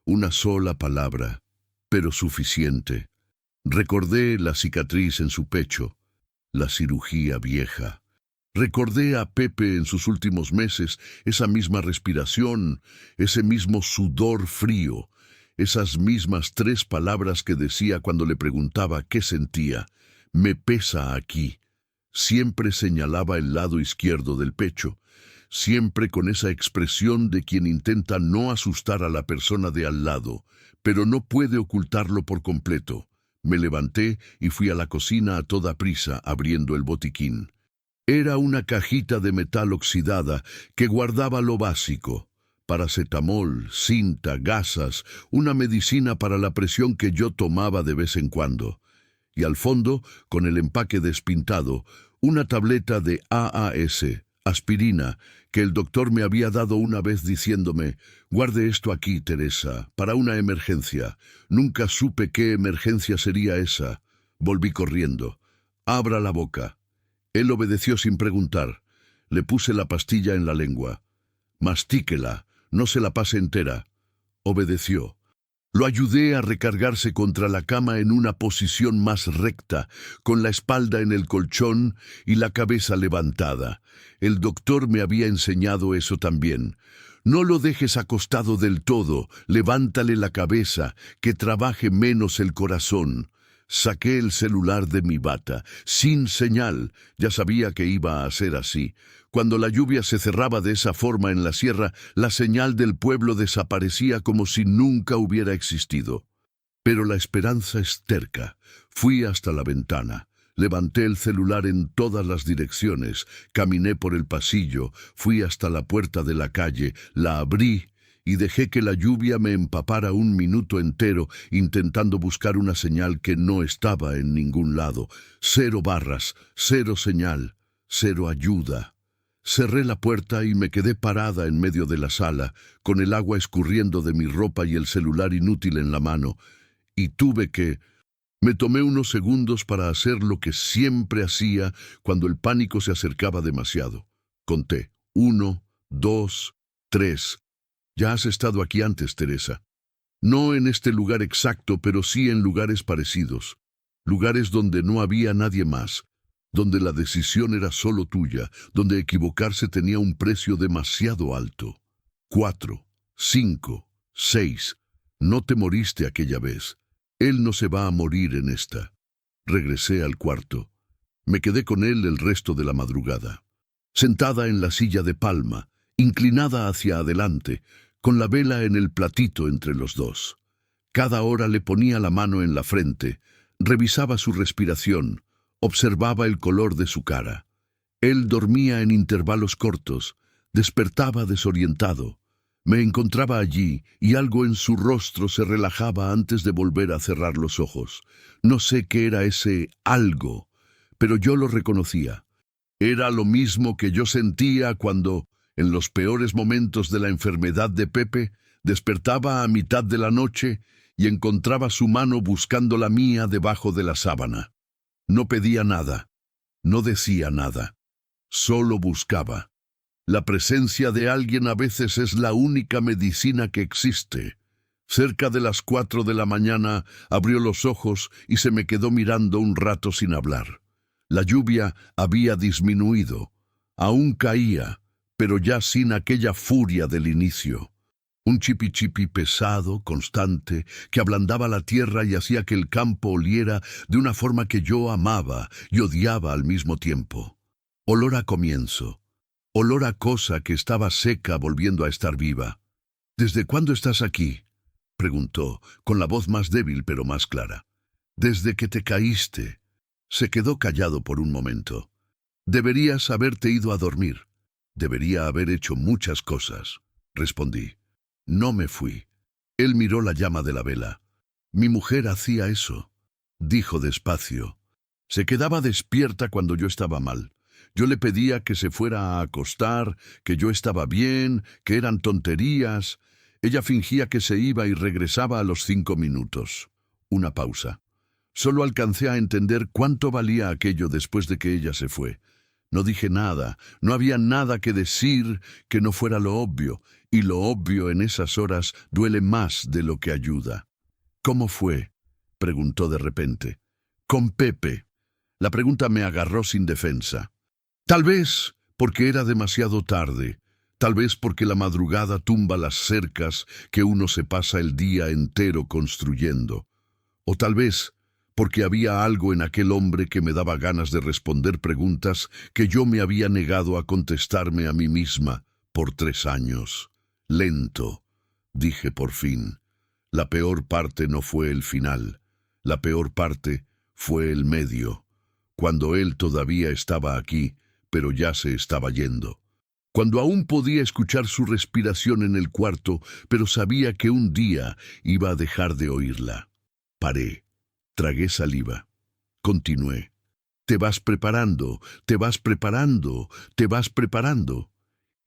S1: una sola palabra, pero suficiente. Recordé la cicatriz en su pecho, la cirugía vieja. Recordé a Pepe en sus últimos meses, esa misma respiración, ese mismo sudor frío, esas mismas 3 palabras que decía cuando le preguntaba qué sentía. Me pesa aquí. Siempre señalaba el lado izquierdo del pecho, siempre con esa expresión de quien intenta no asustar a la persona de al lado, pero no puede ocultarlo por completo. Me levanté y fui a la cocina a toda prisa, abriendo el botiquín. Era una cajita de metal oxidada que guardaba lo básico: paracetamol, cinta, gasas, una medicina para la presión que yo tomaba de vez en cuando. Y al fondo, con el empaque despintado, una tableta de AAS, aspirina, que el doctor me había dado una vez diciéndome: «Guarde esto aquí, Teresa, para una emergencia». Nunca supe qué emergencia sería esa. Volví corriendo. «Abra la boca». Él obedeció sin preguntar. Le puse la pastilla en la lengua. «Mastíquela, no se la pase entera». Obedeció. Lo ayudé a recargarse contra la cama en una posición más recta, con la espalda en el colchón y la cabeza levantada. El doctor me había enseñado eso también. No lo dejes acostado del todo, levántale la cabeza, que trabaje menos el corazón. Saqué el celular de mi bata, sin señal. Ya sabía que iba a ser así. Cuando la lluvia se cerraba de esa forma en la sierra, la señal del pueblo desaparecía como si nunca hubiera existido. Pero la esperanza es terca. Fui hasta la ventana. Levanté el celular en todas las direcciones. Caminé por el pasillo. Fui hasta la puerta de la calle. La abrí y dejé que la lluvia me empapara un minuto entero, intentando buscar una señal que no estaba en ningún lado. 0 barras, 0 señal, 0 ayuda. Cerré la puerta y me quedé parada en medio de la sala, con el agua escurriendo de mi ropa y el celular inútil en la mano. Y tuve que... Me tomé unos segundos para hacer lo que siempre hacía cuando el pánico se acercaba demasiado. Conté: 1, 2, 3... Ya has estado aquí antes, Teresa. No en este lugar exacto, pero sí en lugares parecidos. Lugares donde no había nadie más, donde la decisión era solo tuya, donde equivocarse tenía un precio demasiado alto. 4, 5, 6. No te moriste aquella vez. Él no se va a morir en esta. Regresé al cuarto. Me quedé con él el resto de la madrugada. Sentada en la silla de palma, inclinada hacia adelante, con la vela en el platito entre los dos. Cada hora le ponía la mano en la frente, revisaba su respiración, observaba el color de su cara. Él dormía en intervalos cortos, despertaba desorientado. Me encontraba allí y algo en su rostro se relajaba antes de volver a cerrar los ojos. No sé qué era ese algo, pero yo lo reconocía. Era lo mismo que yo sentía cuando, en los peores momentos de la enfermedad de Pepe, despertaba a mitad de la noche y encontraba su mano buscando la mía debajo de la sábana. No pedía nada, no decía nada, solo buscaba. La presencia de alguien a veces es la única medicina que existe. Cerca de las 4 de la mañana abrió los ojos y se me quedó mirando un rato sin hablar. La lluvia había disminuido. Aún caía, pero ya sin aquella furia del inicio. Un chipi-chipi pesado, constante, que ablandaba la tierra y hacía que el campo oliera de una forma que yo amaba y odiaba al mismo tiempo. Olor a comienzo. Olor a cosa que estaba seca volviendo a estar viva. «¿Desde cuándo estás aquí?», preguntó, con la voz más débil pero más clara. «Desde que te caíste». Se quedó callado por un momento. «Deberías haberte ido a dormir». «Debería haber hecho muchas cosas», respondí. No me fui. Él miró la llama de la vela. «Mi mujer hacía eso», dijo despacio. «Se quedaba despierta cuando yo estaba mal. Yo le pedía que se fuera a acostar, que yo estaba bien, que eran tonterías. Ella fingía que se iba y regresaba a los 5 minutos. Una pausa. Solo alcancé a entender cuánto valía aquello después de que ella se fue. No dije nada, no había nada que decir que no fuera lo obvio, y lo obvio en esas horas duele más de lo que ayuda. «¿Cómo fue?», preguntó de repente. «Con Pepe». La pregunta me agarró sin defensa. Tal vez porque era demasiado tarde, tal vez porque la madrugada tumba las cercas que uno se pasa el día entero construyendo, o tal vez porque había algo en aquel hombre que me daba ganas de responder preguntas que yo me había negado a contestarme a mí misma por 3 años. «Lento», dije por fin. La peor parte no fue el final, la peor parte fue el medio, cuando él todavía estaba aquí, pero ya se estaba yendo. Cuando aún podía escuchar su respiración en el cuarto, pero sabía que un día iba a dejar de oírla. Paré. Tragué saliva. Continué. «Te vas preparando, te vas preparando, te vas preparando».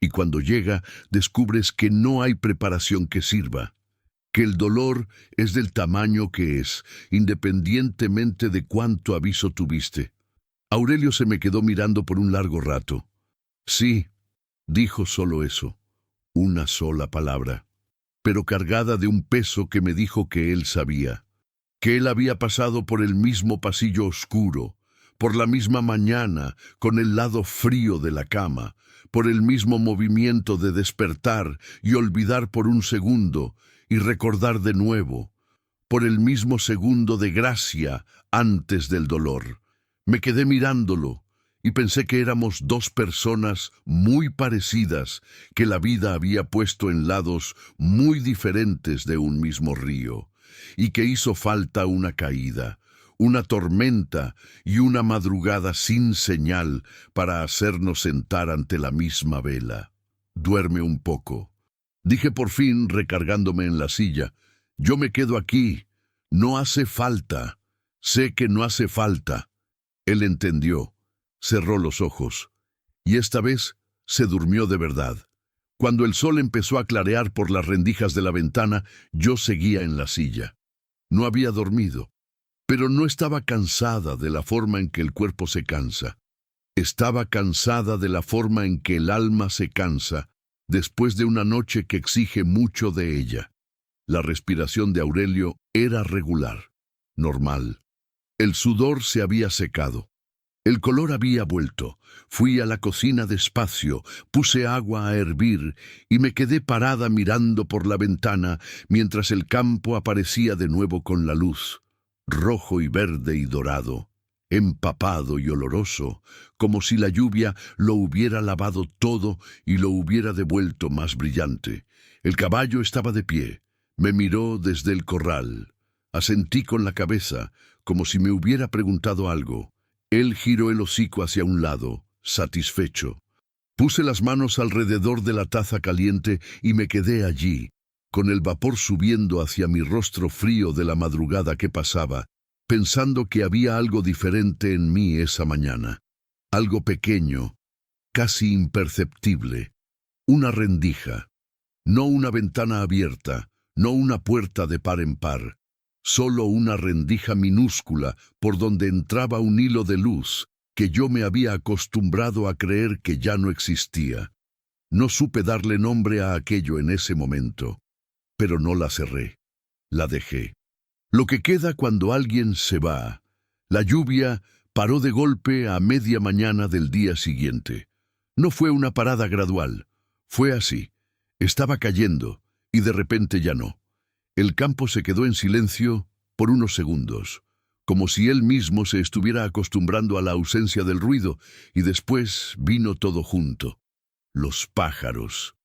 S1: Y cuando llega, descubres que no hay preparación que sirva, que el dolor es del tamaño que es, independientemente de cuánto aviso tuviste. Aurelio se me quedó mirando por un largo rato. «Sí», dijo solo eso, una sola palabra, pero cargada de un peso que me dijo que él sabía, que él había pasado por el mismo pasillo oscuro, por la misma mañana, con el lado frío de la cama, por el mismo movimiento de despertar y olvidar por un segundo y recordar de nuevo, por el mismo segundo de gracia antes del dolor. Me quedé mirándolo y pensé que éramos 2 personas muy parecidas que la vida había puesto en lados muy diferentes de un mismo río, y que hizo falta una caída, una tormenta y una madrugada sin señal para hacernos sentar ante la misma vela. «Duerme un poco», dije por fin, recargándome en la silla. «Yo me quedo aquí. No hace falta. Sé que no hace falta». Él entendió, cerró los ojos, y esta vez se durmió de verdad. Cuando el sol empezó a clarear por las rendijas de la ventana, yo seguía en la silla. No había dormido, pero no estaba cansada de la forma en que el cuerpo se cansa. Estaba cansada de la forma en que el alma se cansa después de una noche que exige mucho de ella. La respiración de Aurelio era regular, normal. El sudor se había secado. El color había vuelto. Fui a la cocina despacio, puse agua a hervir y me quedé parada mirando por la ventana mientras el campo aparecía de nuevo con la luz, rojo y verde y dorado. empapado y oloroso, como si la lluvia lo hubiera lavado todo y lo hubiera devuelto más brillante. El caballo estaba de pie, me miró desde el corral. Asentí con la cabeza, como si me hubiera preguntado algo. Él giró el hocico hacia un lado, satisfecho. Puse las manos alrededor de la taza caliente y me quedé allí, con el vapor subiendo hacia mi rostro frío de la madrugada que pasaba, pensando que había algo diferente en mí esa mañana. Algo pequeño, casi imperceptible. Una rendija. No una ventana abierta, no una puerta de par en par. Solo una rendija minúscula por donde entraba un hilo de luz que yo me había acostumbrado a creer que ya no existía. No supe darle nombre a aquello en ese momento, pero no la cerré. La dejé. Lo que queda cuando alguien se va. La lluvia paró de golpe a media mañana del día siguiente. No fue una parada gradual. Fue así. Estaba cayendo y de repente ya no. El campo se quedó en silencio por unos segundos, como si él mismo se estuviera acostumbrando a la ausencia del ruido, y después vino todo junto. Los pájaros,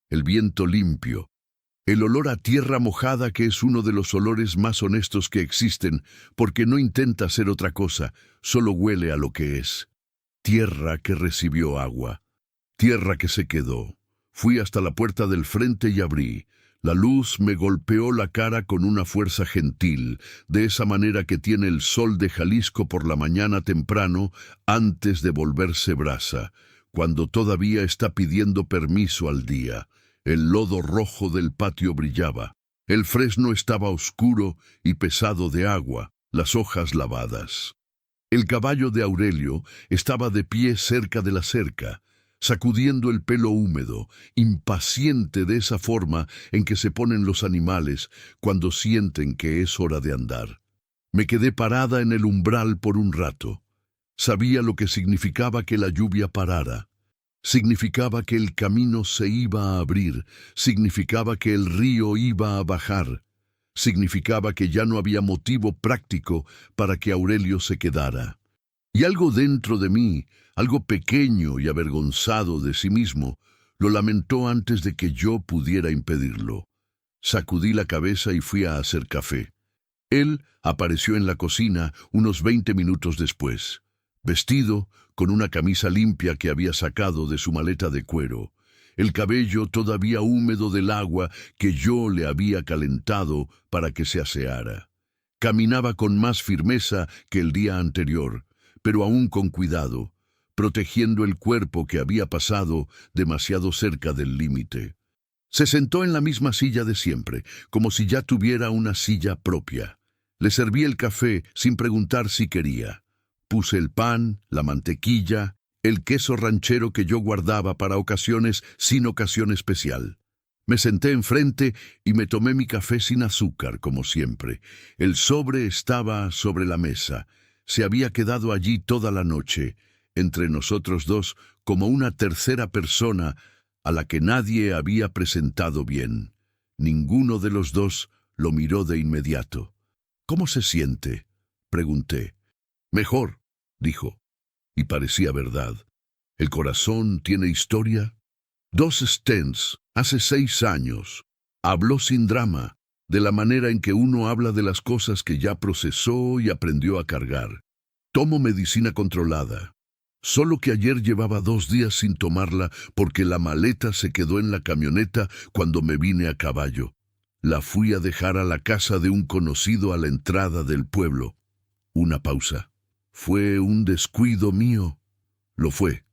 S1: el viento limpio, el olor a tierra mojada, que es uno de los olores más honestos que existen, porque no intenta ser otra cosa, solo huele a lo que es. Tierra que recibió agua, tierra que se quedó. Fui hasta la puerta del frente y abrí. La luz me golpeó la cara con una fuerza gentil, de esa manera que tiene el sol de Jalisco por la mañana temprano, antes de volverse brasa, cuando todavía está pidiendo permiso al día. El lodo rojo del patio brillaba. El fresno estaba oscuro y pesado de agua, las hojas lavadas. El caballo de Aurelio estaba de pie cerca de la cerca, sacudiendo el pelo húmedo, impaciente de esa forma en que se ponen los animales cuando sienten que es hora de andar. Me quedé parada en el umbral por un rato. Sabía lo que significaba que la lluvia parara. Significaba que el camino se iba a abrir, significaba que el río iba a bajar, significaba que ya no había motivo práctico para que Aurelio se quedara. Y algo dentro de mí, algo pequeño y avergonzado de sí mismo, lo lamentó antes de que yo pudiera impedirlo. Sacudí la cabeza y fui a hacer café. Él apareció en la cocina unos 20 minutos después, vestido con una camisa limpia que había sacado de su maleta de cuero, el cabello todavía húmedo del agua que yo le había calentado para que se aseara. Caminaba con más firmeza que el día anterior, pero aún con cuidado, protegiendo el cuerpo que había pasado demasiado cerca del límite. Se sentó en la misma silla de siempre, como si ya tuviera una silla propia. Le serví el café sin preguntar si quería. Puse el pan, la mantequilla, el queso ranchero que yo guardaba para ocasiones sin ocasión especial. Me senté enfrente y me tomé mi café sin azúcar, como siempre. El sobre estaba sobre la mesa. Se había quedado allí toda la noche, entre nosotros dos, como una tercera persona a la que nadie había presentado bien. Ninguno de los dos lo miró de inmediato. «¿Cómo se siente?», pregunté. «Mejor», dijo, y parecía verdad. «¿El corazón tiene historia?» «2 stents, hace 6 años». Habló sin drama, de la manera en que uno habla de las cosas que ya procesó y aprendió a cargar. «Tomo medicina controlada. Solo que ayer llevaba 2 días sin tomarla porque la maleta se quedó en la camioneta cuando me vine a caballo. La fui a dejar a la casa de un conocido a la entrada del pueblo». Una pausa. «¿Fue un descuido mío?» «Lo fue»,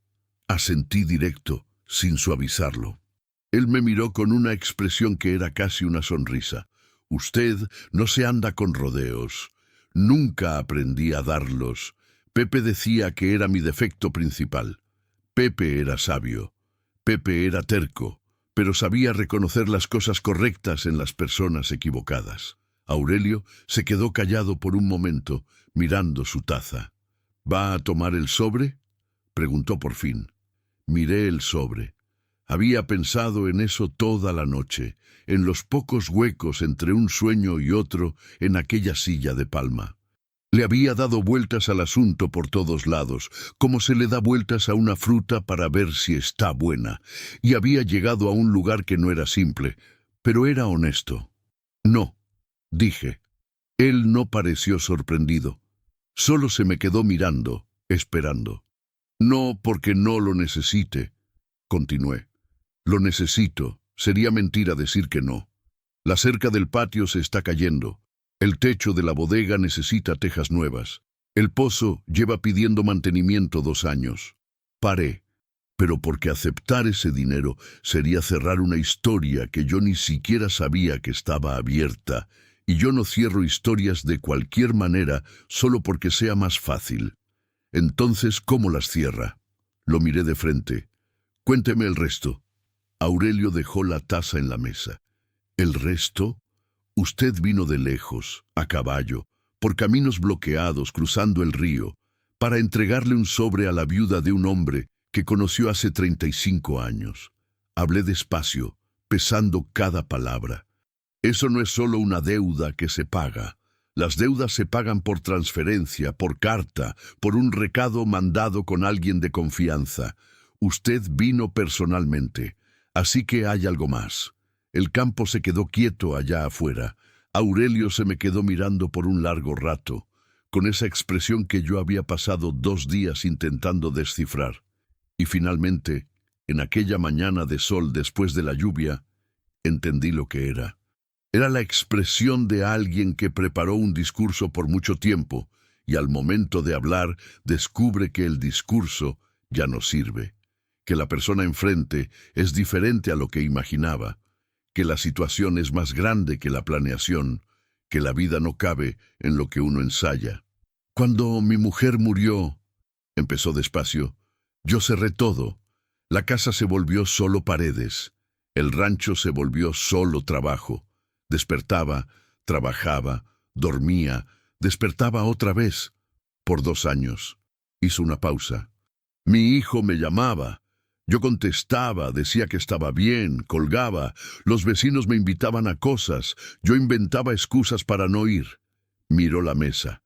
S1: asentí directo, sin suavizarlo. Él me miró con una expresión que era casi una sonrisa. «Usted no se anda con rodeos. Nunca aprendí a darlos. Pepe decía que era mi defecto principal. Pepe era sabio. Pepe era terco, pero sabía reconocer las cosas correctas en las personas equivocadas». Aurelio se quedó callado por un momento, mirando su taza. «¿Va a tomar el sobre?», preguntó por fin. Miré el sobre. Había pensado en eso toda la noche, en los pocos huecos entre un sueño y otro en aquella silla de palma. Le había dado vueltas al asunto por todos lados, como se le da vueltas a una fruta para ver si está buena, y había llegado a un lugar que no era simple, pero era honesto. No, dije. Él no pareció sorprendido. Solo se me quedó mirando, esperando. No porque no lo necesite, continué. Lo necesito. Sería mentira decir que no. La cerca del patio se está cayendo. El techo de la bodega necesita tejas nuevas. El pozo lleva pidiendo mantenimiento 2 años. Paré, pero porque aceptar ese dinero sería cerrar una historia que yo ni siquiera sabía que estaba abierta, y yo no cierro historias de cualquier manera solo porque sea más fácil. Entonces, ¿cómo las cierra? Lo miré de frente. Cuénteme el resto. Aurelio dejó la taza en la mesa. ¿El resto? Usted vino de lejos, a caballo, por caminos bloqueados cruzando el río, para entregarle un sobre a la viuda de un hombre que conoció hace 35 años. Hablé despacio, pesando cada palabra. Eso no es solo una deuda que se paga. Las deudas se pagan por transferencia, por carta, por un recado mandado con alguien de confianza. Usted vino personalmente, así que hay algo más. El campo se quedó quieto allá afuera. Aurelio se me quedó mirando por un largo rato, con esa expresión que yo había pasado 2 días intentando descifrar. Y finalmente, en aquella mañana de sol después de la lluvia, entendí lo que era. Era la expresión de alguien que preparó un discurso por mucho tiempo y al momento de hablar descubre que el discurso ya no sirve, que la persona enfrente es diferente a lo que imaginaba, que la situación es más grande que la planeación, que la vida no cabe en lo que uno ensaya. Cuando mi mujer murió, empezó despacio, yo cerré todo. La casa se volvió solo paredes. El rancho se volvió solo trabajo. Despertaba, trabajaba, dormía, despertaba otra vez. Por 2 años. Hizo una pausa. Mi hijo me llamaba. Yo contestaba, decía que estaba bien, colgaba. Los vecinos me invitaban a cosas. Yo inventaba excusas para no ir. Miró la mesa.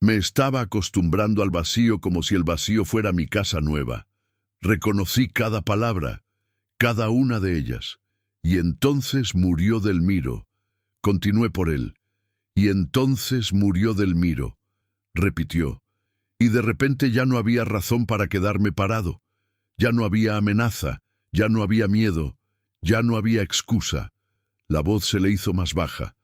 S1: Me estaba acostumbrando al vacío como si el vacío fuera mi casa nueva. Reconocí cada palabra, cada una de ellas. Y entonces murió Delmiro. Continué por él. Y entonces murió Delmiro. Repitió. Y de repente ya no había razón para quedarme parado. Ya no había amenaza, ya no había miedo, ya no había excusa. La voz se le hizo más baja.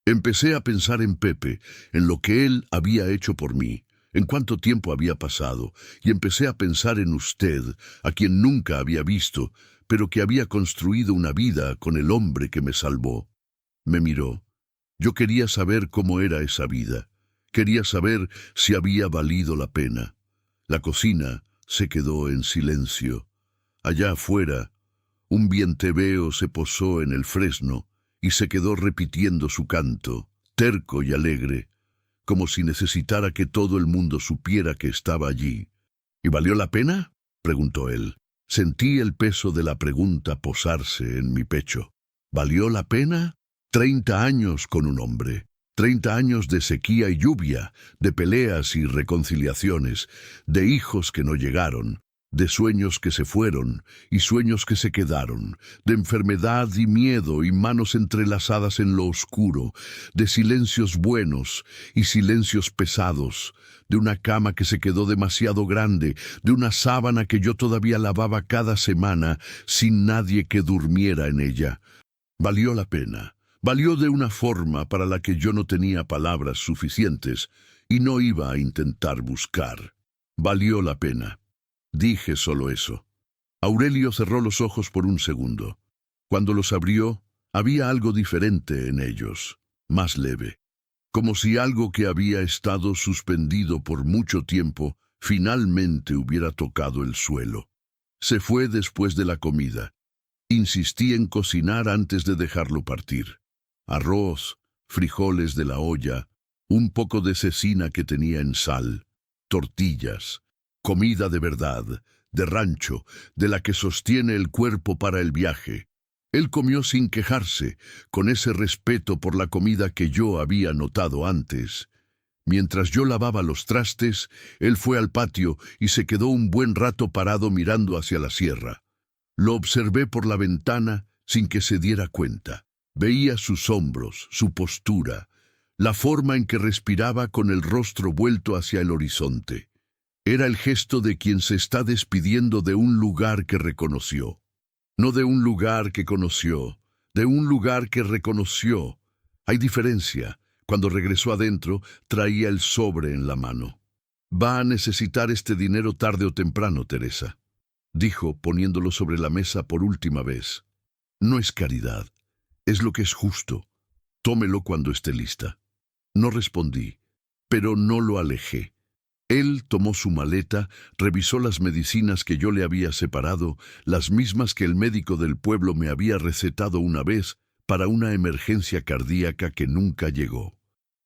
S1: Empecé a pensar en Pepe, en lo que él había hecho por mí, en cuánto tiempo había pasado, y empecé a pensar en usted, a quien nunca había visto, pero que había construido una vida con el hombre que me salvó. Me miró. Yo quería saber cómo era esa vida. Quería saber si había valido la pena. La cocina se quedó en silencio. Allá afuera, un vienteveo se posó en el fresno y se quedó repitiendo su canto, terco y alegre, como si necesitara que todo el mundo supiera que estaba allí. ¿Y valió la pena?, preguntó él. Sentí el peso de la pregunta posarse en mi pecho. ¿Valió la pena? 30 años con un hombre. 30 años de sequía y lluvia, de peleas y reconciliaciones, de hijos que no llegaron, de sueños que se fueron y sueños que se quedaron, de enfermedad y miedo y manos entrelazadas en lo oscuro, de silencios buenos y silencios pesados, de una cama que se quedó demasiado grande, de una sábana que yo todavía lavaba cada semana sin nadie que durmiera en ella. Valió la pena. Valió de una forma para la que yo no tenía palabras suficientes y no iba a intentar buscar. Valió la pena. Dije solo eso. Aurelio cerró los ojos por un segundo. Cuando los abrió, había algo diferente en ellos, más leve, como si algo que había estado suspendido por mucho tiempo finalmente hubiera tocado el suelo. Se fue después de la comida. Insistí en cocinar antes de dejarlo partir. Arroz, frijoles de la olla, un poco de cecina que tenía en sal, tortillas, comida de verdad, de rancho, de la que sostiene el cuerpo para el viaje. Él comió sin quejarse, con ese respeto por la comida que yo había notado antes. Mientras yo lavaba los trastes, él fue al patio y se quedó un buen rato parado mirando hacia la sierra. Lo observé por la ventana sin que se diera cuenta. Veía sus hombros, su postura, la forma en que respiraba con el rostro vuelto hacia el horizonte. Era el gesto de quien se está despidiendo de un lugar que reconoció. No de un lugar que conoció, de un lugar que reconoció. Hay diferencia. Cuando regresó adentro, traía el sobre en la mano. «Va a necesitar este dinero tarde o temprano, Teresa», dijo, poniéndolo sobre la mesa por última vez. «No es caridad, es lo que es justo. Tómelo cuando esté lista». No respondí, pero no lo alejé. Él tomó su maleta, revisó las medicinas que yo le había separado, las mismas que el médico del pueblo me había recetado una vez para una emergencia cardíaca que nunca llegó.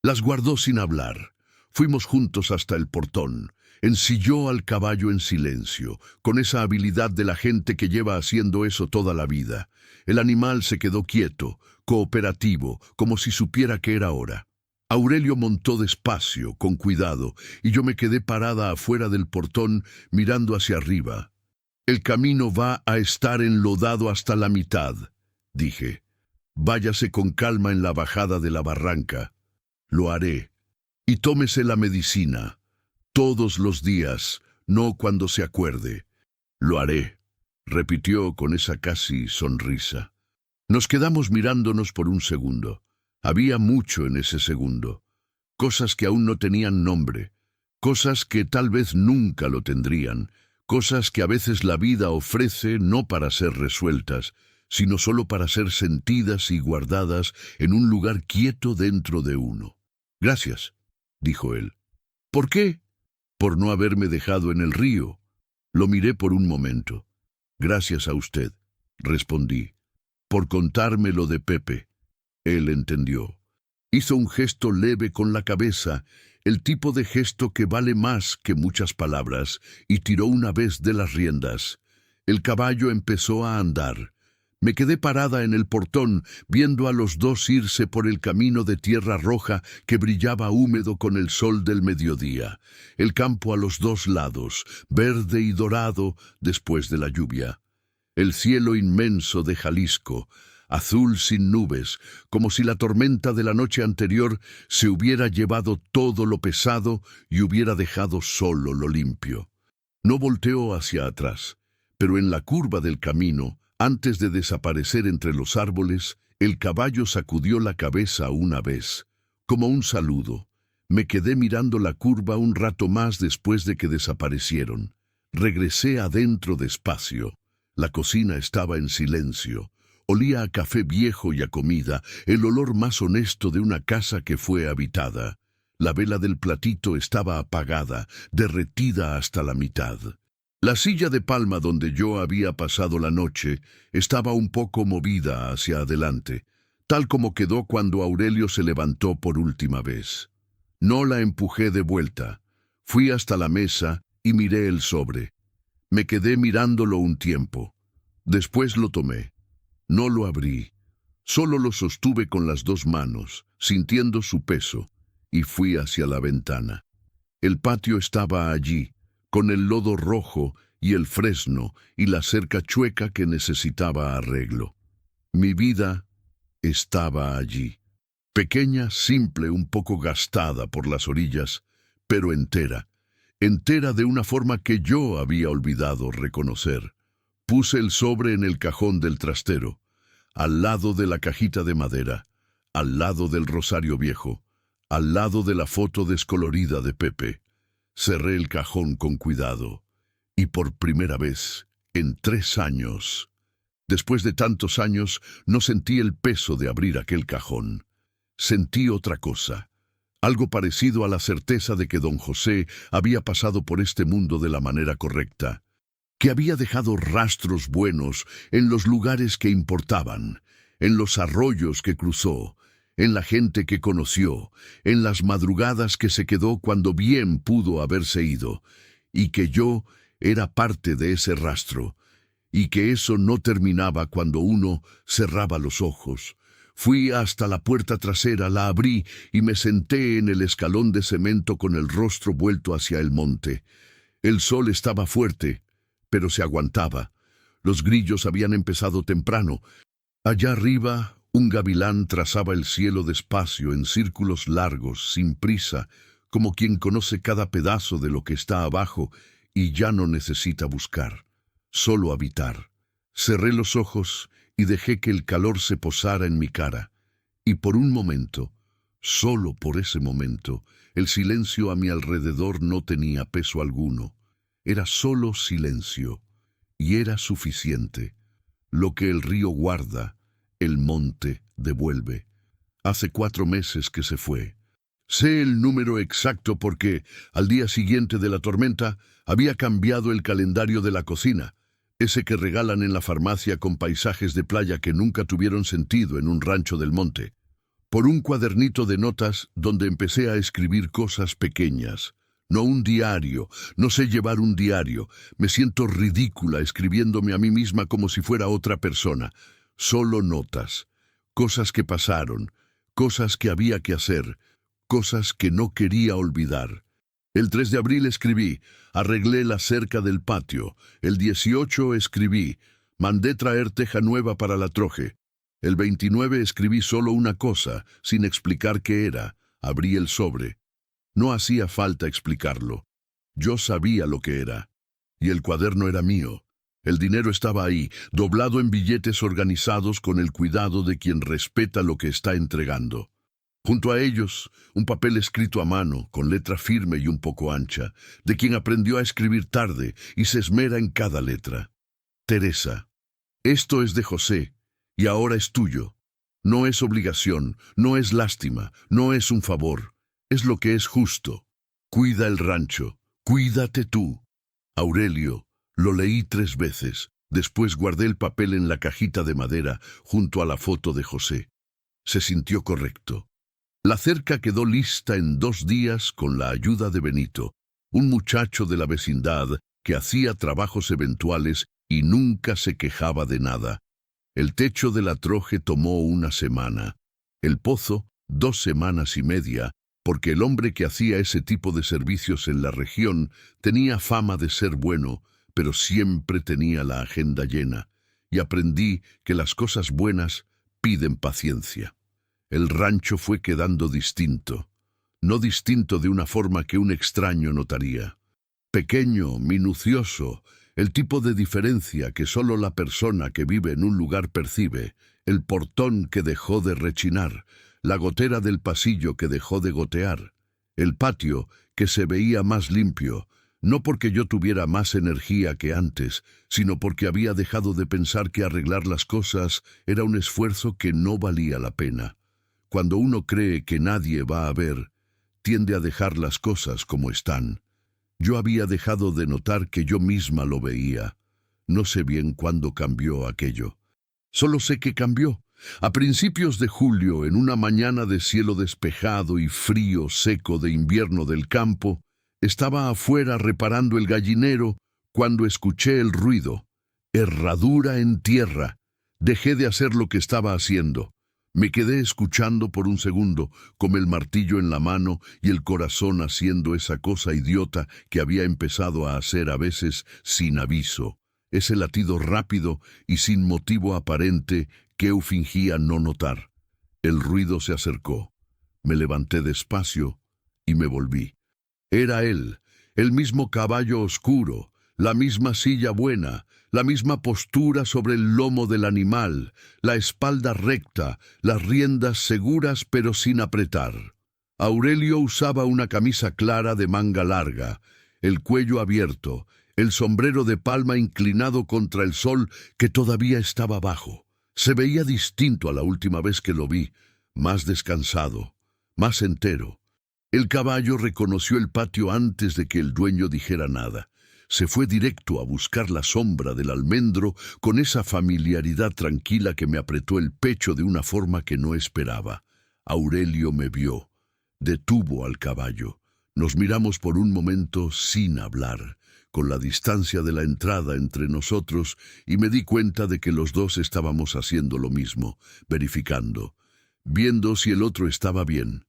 S1: Las guardó sin hablar. Fuimos juntos hasta el portón. Ensilló al caballo en silencio, con esa habilidad de la gente que lleva haciendo eso toda la vida. El animal se quedó quieto, cooperativo, como si supiera que era hora. Aurelio montó despacio, con cuidado, y yo me quedé parada afuera del portón, mirando hacia arriba. «El camino va a estar enlodado hasta la mitad», dije. «Váyase con calma en la bajada de la barranca». «Lo haré. Y tómese la medicina. Todos los días, no cuando se acuerde». «Lo haré», repitió con esa casi sonrisa. Nos quedamos mirándonos por un segundo. Había mucho en ese segundo. Cosas que aún no tenían nombre. Cosas que tal vez nunca lo tendrían. Cosas que a veces la vida ofrece no para ser resueltas, sino solo para ser sentidas y guardadas en un lugar quieto dentro de uno. «Gracias», dijo él. «¿Por qué?» «Por no haberme dejado en el río». Lo miré por un momento. «Gracias a usted», respondí, «por contarme lo de Pepe». Él entendió. Hizo un gesto leve con la cabeza, el tipo de gesto que vale más que muchas palabras, y tiró una vez de las riendas. El caballo empezó a andar. Me quedé parada en el portón, viendo a los dos irse por el camino de tierra roja que brillaba húmedo con el sol del mediodía. El campo a los dos lados, verde y dorado después de la lluvia. El cielo inmenso de Jalisco, azul sin nubes, como si la tormenta de la noche anterior se hubiera llevado todo lo pesado y hubiera dejado solo lo limpio. No volteó hacia atrás, pero en la curva del camino, antes de desaparecer entre los árboles, el caballo sacudió la cabeza una vez, como un saludo. Me quedé mirando la curva un rato más después de que desaparecieron. Regresé adentro despacio. La cocina estaba en silencio. Olía a café viejo y a comida, el olor más honesto de una casa que fue habitada. La vela del platito estaba apagada, derretida hasta la mitad. La silla de palma donde yo había pasado la noche estaba un poco movida hacia adelante, tal como quedó cuando Aurelio se levantó por última vez. No la empujé de vuelta. Fui hasta la mesa y miré el sobre. Me quedé mirándolo un tiempo. Después lo tomé. No lo abrí. Solo lo sostuve con las dos manos, sintiendo su peso, y fui hacia la ventana. El patio estaba allí, con el lodo rojo y el fresno y la cerca chueca que necesitaba arreglo. Mi vida estaba allí. Pequeña, simple, un poco gastada por las orillas, pero entera. Entera de una forma que yo había olvidado reconocer. Puse el sobre en el cajón del trastero, al lado de la cajita de madera, al lado del rosario viejo, al lado de la foto descolorida de Pepe. Cerré el cajón con cuidado, y por primera vez, en 3 años, después de tantos años, no sentí el peso de abrir aquel cajón. Sentí otra cosa, algo parecido a la certeza de que don José había pasado por este mundo de la manera correcta, que había dejado rastros buenos en los lugares que importaban, en los arroyos que cruzó, en la gente que conoció, en las madrugadas que se quedó cuando bien pudo haberse ido, y que yo era parte de ese rastro, y que eso no terminaba cuando uno cerraba los ojos. Fui hasta la puerta trasera, la abrí y me senté en el escalón de cemento con el rostro vuelto hacia el monte. El sol estaba fuerte, pero se aguantaba. Los grillos habían empezado temprano. Allá arriba, un gavilán trazaba el cielo despacio en círculos largos, sin prisa, como quien conoce cada pedazo de lo que está abajo y ya no necesita buscar, solo habitar. Cerré los ojos y dejé que el calor se posara en mi cara. Y por un momento, solo por ese momento, el silencio a mi alrededor no tenía peso alguno. Era solo silencio, y era suficiente. Lo que el río guarda, el monte devuelve. Hace 4 meses que se fue. Sé el número exacto porque, al día siguiente de la tormenta, había cambiado el calendario de la cocina, ese que regalan en la farmacia con paisajes de playa que nunca tuvieron sentido en un rancho del monte, por un cuadernito de notas donde empecé a escribir cosas pequeñas. No un diario, no sé llevar un diario, me siento ridícula escribiéndome a mí misma como si fuera otra persona. Solo notas, cosas que pasaron, cosas que había que hacer, cosas que no quería olvidar. El 3 de abril escribí, arreglé la cerca del patio. El 18 escribí, mandé traer teja nueva para la troje. El 29 escribí solo una cosa, sin explicar qué era. Abrí el sobre. No hacía falta explicarlo. Yo sabía lo que era. Y el cuaderno era mío. El dinero estaba ahí, doblado en billetes organizados con el cuidado de quien respeta lo que está entregando. Junto a ellos, un papel escrito a mano, con letra firme y un poco ancha, de quien aprendió a escribir tarde y se esmera en cada letra. Teresa, esto es de José, y ahora es tuyo. No es obligación, no es lástima, no es un favor. Es lo que es justo. Cuida el rancho, cuídate tú. Aurelio, lo leí 3 veces. Después guardé el papel en la cajita de madera junto a la foto de José. Se sintió correcto. La cerca quedó lista en 2 días con la ayuda de Benito, un muchacho de la vecindad que hacía trabajos eventuales y nunca se quejaba de nada. El techo de la troje tomó 1 semana. El pozo, 2 semanas y media, porque el hombre que hacía ese tipo de servicios en la región tenía fama de ser bueno, pero siempre tenía la agenda llena, y aprendí que las cosas buenas piden paciencia. El rancho fue quedando distinto, no distinto de una forma que un extraño notaría. Pequeño, minucioso, el tipo de diferencia que solo la persona que vive en un lugar percibe, el portón que dejó de rechinar, la gotera del pasillo que dejó de gotear, el patio que se veía más limpio, no porque yo tuviera más energía que antes, sino porque había dejado de pensar que arreglar las cosas era un esfuerzo que no valía la pena. Cuando uno cree que nadie va a ver, tiende a dejar las cosas como están. Yo había dejado de notar que yo misma lo veía. No sé bien cuándo cambió aquello. Solo sé que cambió. A principios de julio, en una mañana de cielo despejado y frío seco de invierno del campo, estaba afuera reparando el gallinero cuando escuché el ruido. Herradura en tierra. Dejé de hacer lo que estaba haciendo. Me quedé escuchando por un segundo, con el martillo en la mano y el corazón haciendo esa cosa idiota que había empezado a hacer a veces sin aviso. Ese latido rápido y sin motivo aparente que eu fingía no notar. El ruido se acercó. Me levanté despacio y me volví. Era él, el mismo caballo oscuro, la misma silla buena, la misma postura sobre el lomo del animal, la espalda recta, las riendas seguras pero sin apretar. Aurelio usaba una camisa clara de manga larga, el cuello abierto, el sombrero de palma inclinado contra el sol que todavía estaba bajo. Se veía distinto a la última vez que lo vi, más descansado, más entero. El caballo reconoció el patio antes de que el dueño dijera nada. Se fue directo a buscar la sombra del almendro con esa familiaridad tranquila que me apretó el pecho de una forma que no esperaba. Aurelio me vio. Detuvo al caballo. Nos miramos por un momento sin hablar, con la distancia de la entrada entre nosotros, y me di cuenta de que los dos estábamos haciendo lo mismo, verificando. viendo si el otro estaba bien,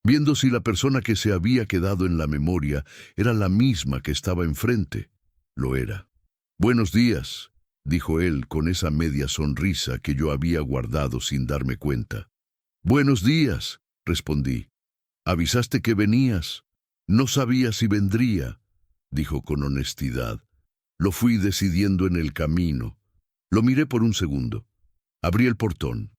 S1: viendo si la persona que se había quedado en la memoria era la misma que estaba enfrente. Lo era. «Buenos días», dijo él con esa media sonrisa que yo había guardado sin darme cuenta. «Buenos días», respondí. «¿Avisaste que venías? No sabía si vendría», dijo con honestidad. «Lo fui decidiendo en el camino». Lo miré por un segundo. Abrí el portón.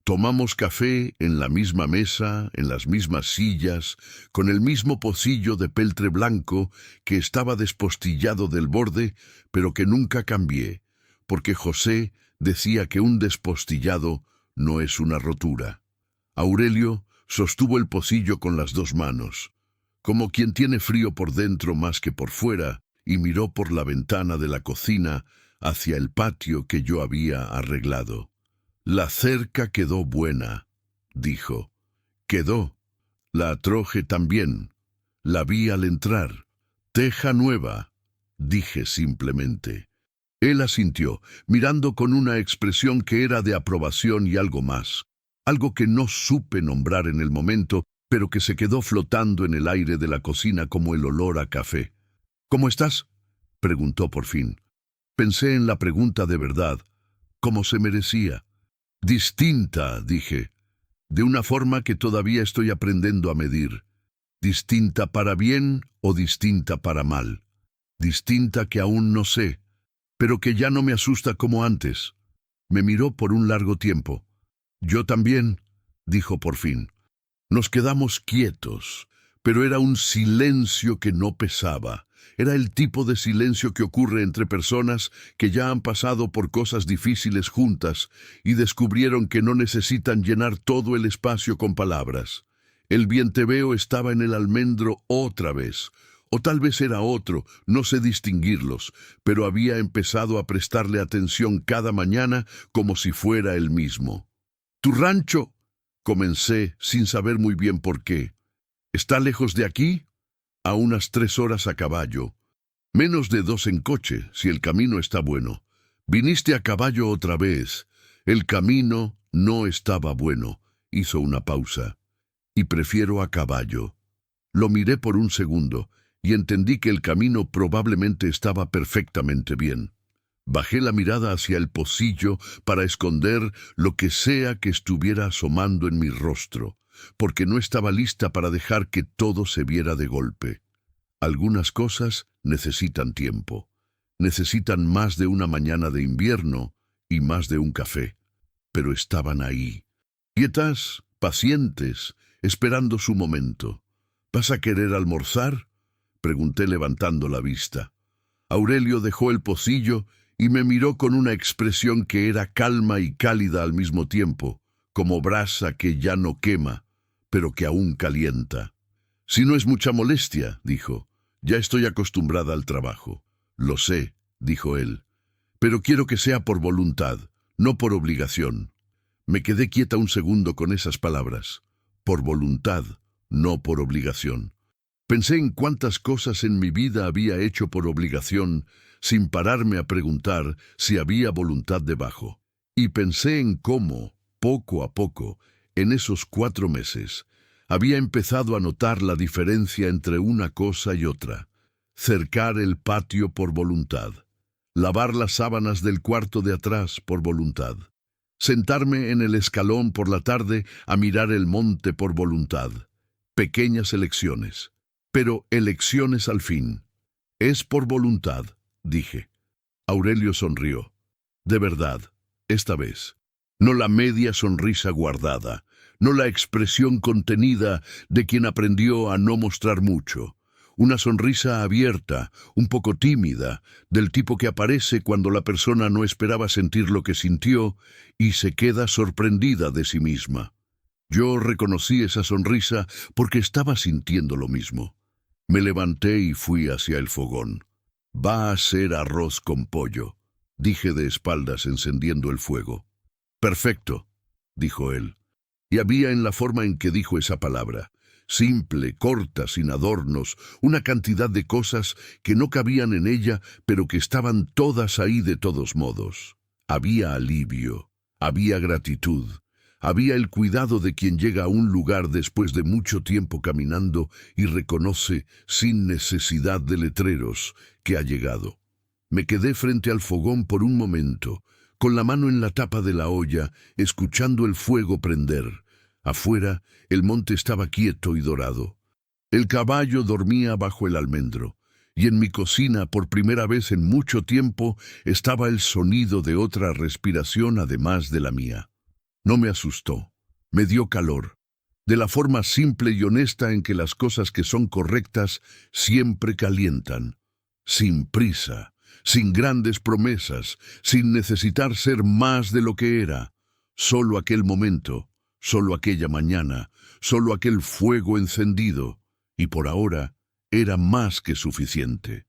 S1: Tomamos café en la misma mesa, en las mismas sillas, con el mismo pocillo de peltre blanco que estaba despostillado del borde, pero que nunca cambié, porque José decía que un despostillado no es una rotura. Aurelio sostuvo el pocillo con las dos manos, como quien tiene frío por dentro más que por fuera, y miró por la ventana de la cocina hacia el patio que yo había arreglado. «La cerca quedó buena», dijo. «Quedó. La atroje también. La vi al entrar. Teja nueva», dije simplemente. Él asintió, mirando con una expresión que era de aprobación y algo más, algo que no supe nombrar en el momento, pero que se quedó flotando en el aire de la cocina como el olor a café. «¿Cómo estás?», preguntó por fin. Pensé en la pregunta de verdad, como se merecía. «Distinta», dije, de una forma que todavía estoy aprendiendo a medir. ¿Distinta para bien o distinta para mal? Distinta que aún no sé, pero que ya no me asusta como antes. Me miró por un largo tiempo. «Yo también», dijo por fin. Nos quedamos quietos, pero era un silencio que no pesaba. Era el tipo de silencio que ocurre entre personas que ya han pasado por cosas difíciles juntas y descubrieron que no necesitan llenar todo el espacio con palabras. El vienteveo estaba en el almendro otra vez, o tal vez era otro, no sé distinguirlos, pero había empezado a prestarle atención cada mañana como si fuera el mismo. «¿Tu rancho?», comencé sin saber muy bien por qué. «¿Está lejos de aquí?». «A unas 3 horas a caballo. Menos de 2 en coche, si el camino está bueno». «Viniste a caballo otra vez». «El camino no estaba bueno», hizo una pausa. «Y prefiero a caballo». Lo miré por un segundo y entendí que el camino probablemente estaba perfectamente bien. Bajé la mirada hacia el pocillo para esconder lo que sea que estuviera asomando en mi rostro, porque no estaba lista para dejar que todo se viera de golpe. Algunas cosas necesitan tiempo. Necesitan más de una mañana de invierno y más de un café. Pero estaban ahí, quietas, pacientes, esperando su momento. «¿Vas a querer almorzar?», pregunté levantando la vista. Aurelio dejó el pocillo y me miró con una expresión que era calma y cálida al mismo tiempo, como brasa que ya no quema, pero que aún calienta. «Si no es mucha molestia», dijo, «ya estoy acostumbrada al trabajo». «Lo sé», dijo él, «pero quiero que sea por voluntad, no por obligación». Me quedé quieta un segundo con esas palabras. Por voluntad, no por obligación. Pensé en cuántas cosas en mi vida había hecho por obligación, sin pararme a preguntar si había voluntad debajo. Y pensé en cómo, poco a poco, en esos 4 meses, había empezado a notar la diferencia entre una cosa y otra. Cercar el patio por voluntad. Lavar las sábanas del cuarto de atrás por voluntad. Sentarme en el escalón por la tarde a mirar el monte por voluntad. Pequeñas elecciones, pero elecciones al fin. «Es por voluntad», dije. Aurelio sonrió. De verdad, esta vez. No la media sonrisa guardada, no la expresión contenida de quien aprendió a no mostrar mucho. Una sonrisa abierta, un poco tímida, del tipo que aparece cuando la persona no esperaba sentir lo que sintió y se queda sorprendida de sí misma. Yo reconocí esa sonrisa porque estaba sintiendo lo mismo. Me levanté y fui hacia el fogón. «Va a ser arroz con pollo», dije de espaldas encendiendo el fuego. «Perfecto», dijo él. Y había en la forma en que dijo esa palabra, simple, corta, sin adornos, una cantidad de cosas que no cabían en ella, pero que estaban todas ahí de todos modos. Había alivio, había gratitud, Había el cuidado de quien llega a un lugar después de mucho tiempo caminando y reconoce, sin necesidad de letreros, que ha llegado. Me quedé frente al fogón por un momento, con la mano en la tapa de la olla, escuchando el fuego prender. Afuera, el monte estaba quieto y dorado. El caballo dormía bajo el almendro, y en mi cocina, por primera vez en mucho tiempo, estaba el sonido de otra respiración además de la mía. No me asustó, me dio calor, de la forma simple y honesta en que las cosas que son correctas siempre calientan, sin prisa, sin grandes promesas, sin necesitar ser más de lo que era. Solo aquel momento, solo aquella mañana, solo aquel fuego encendido, y por ahora era más que suficiente.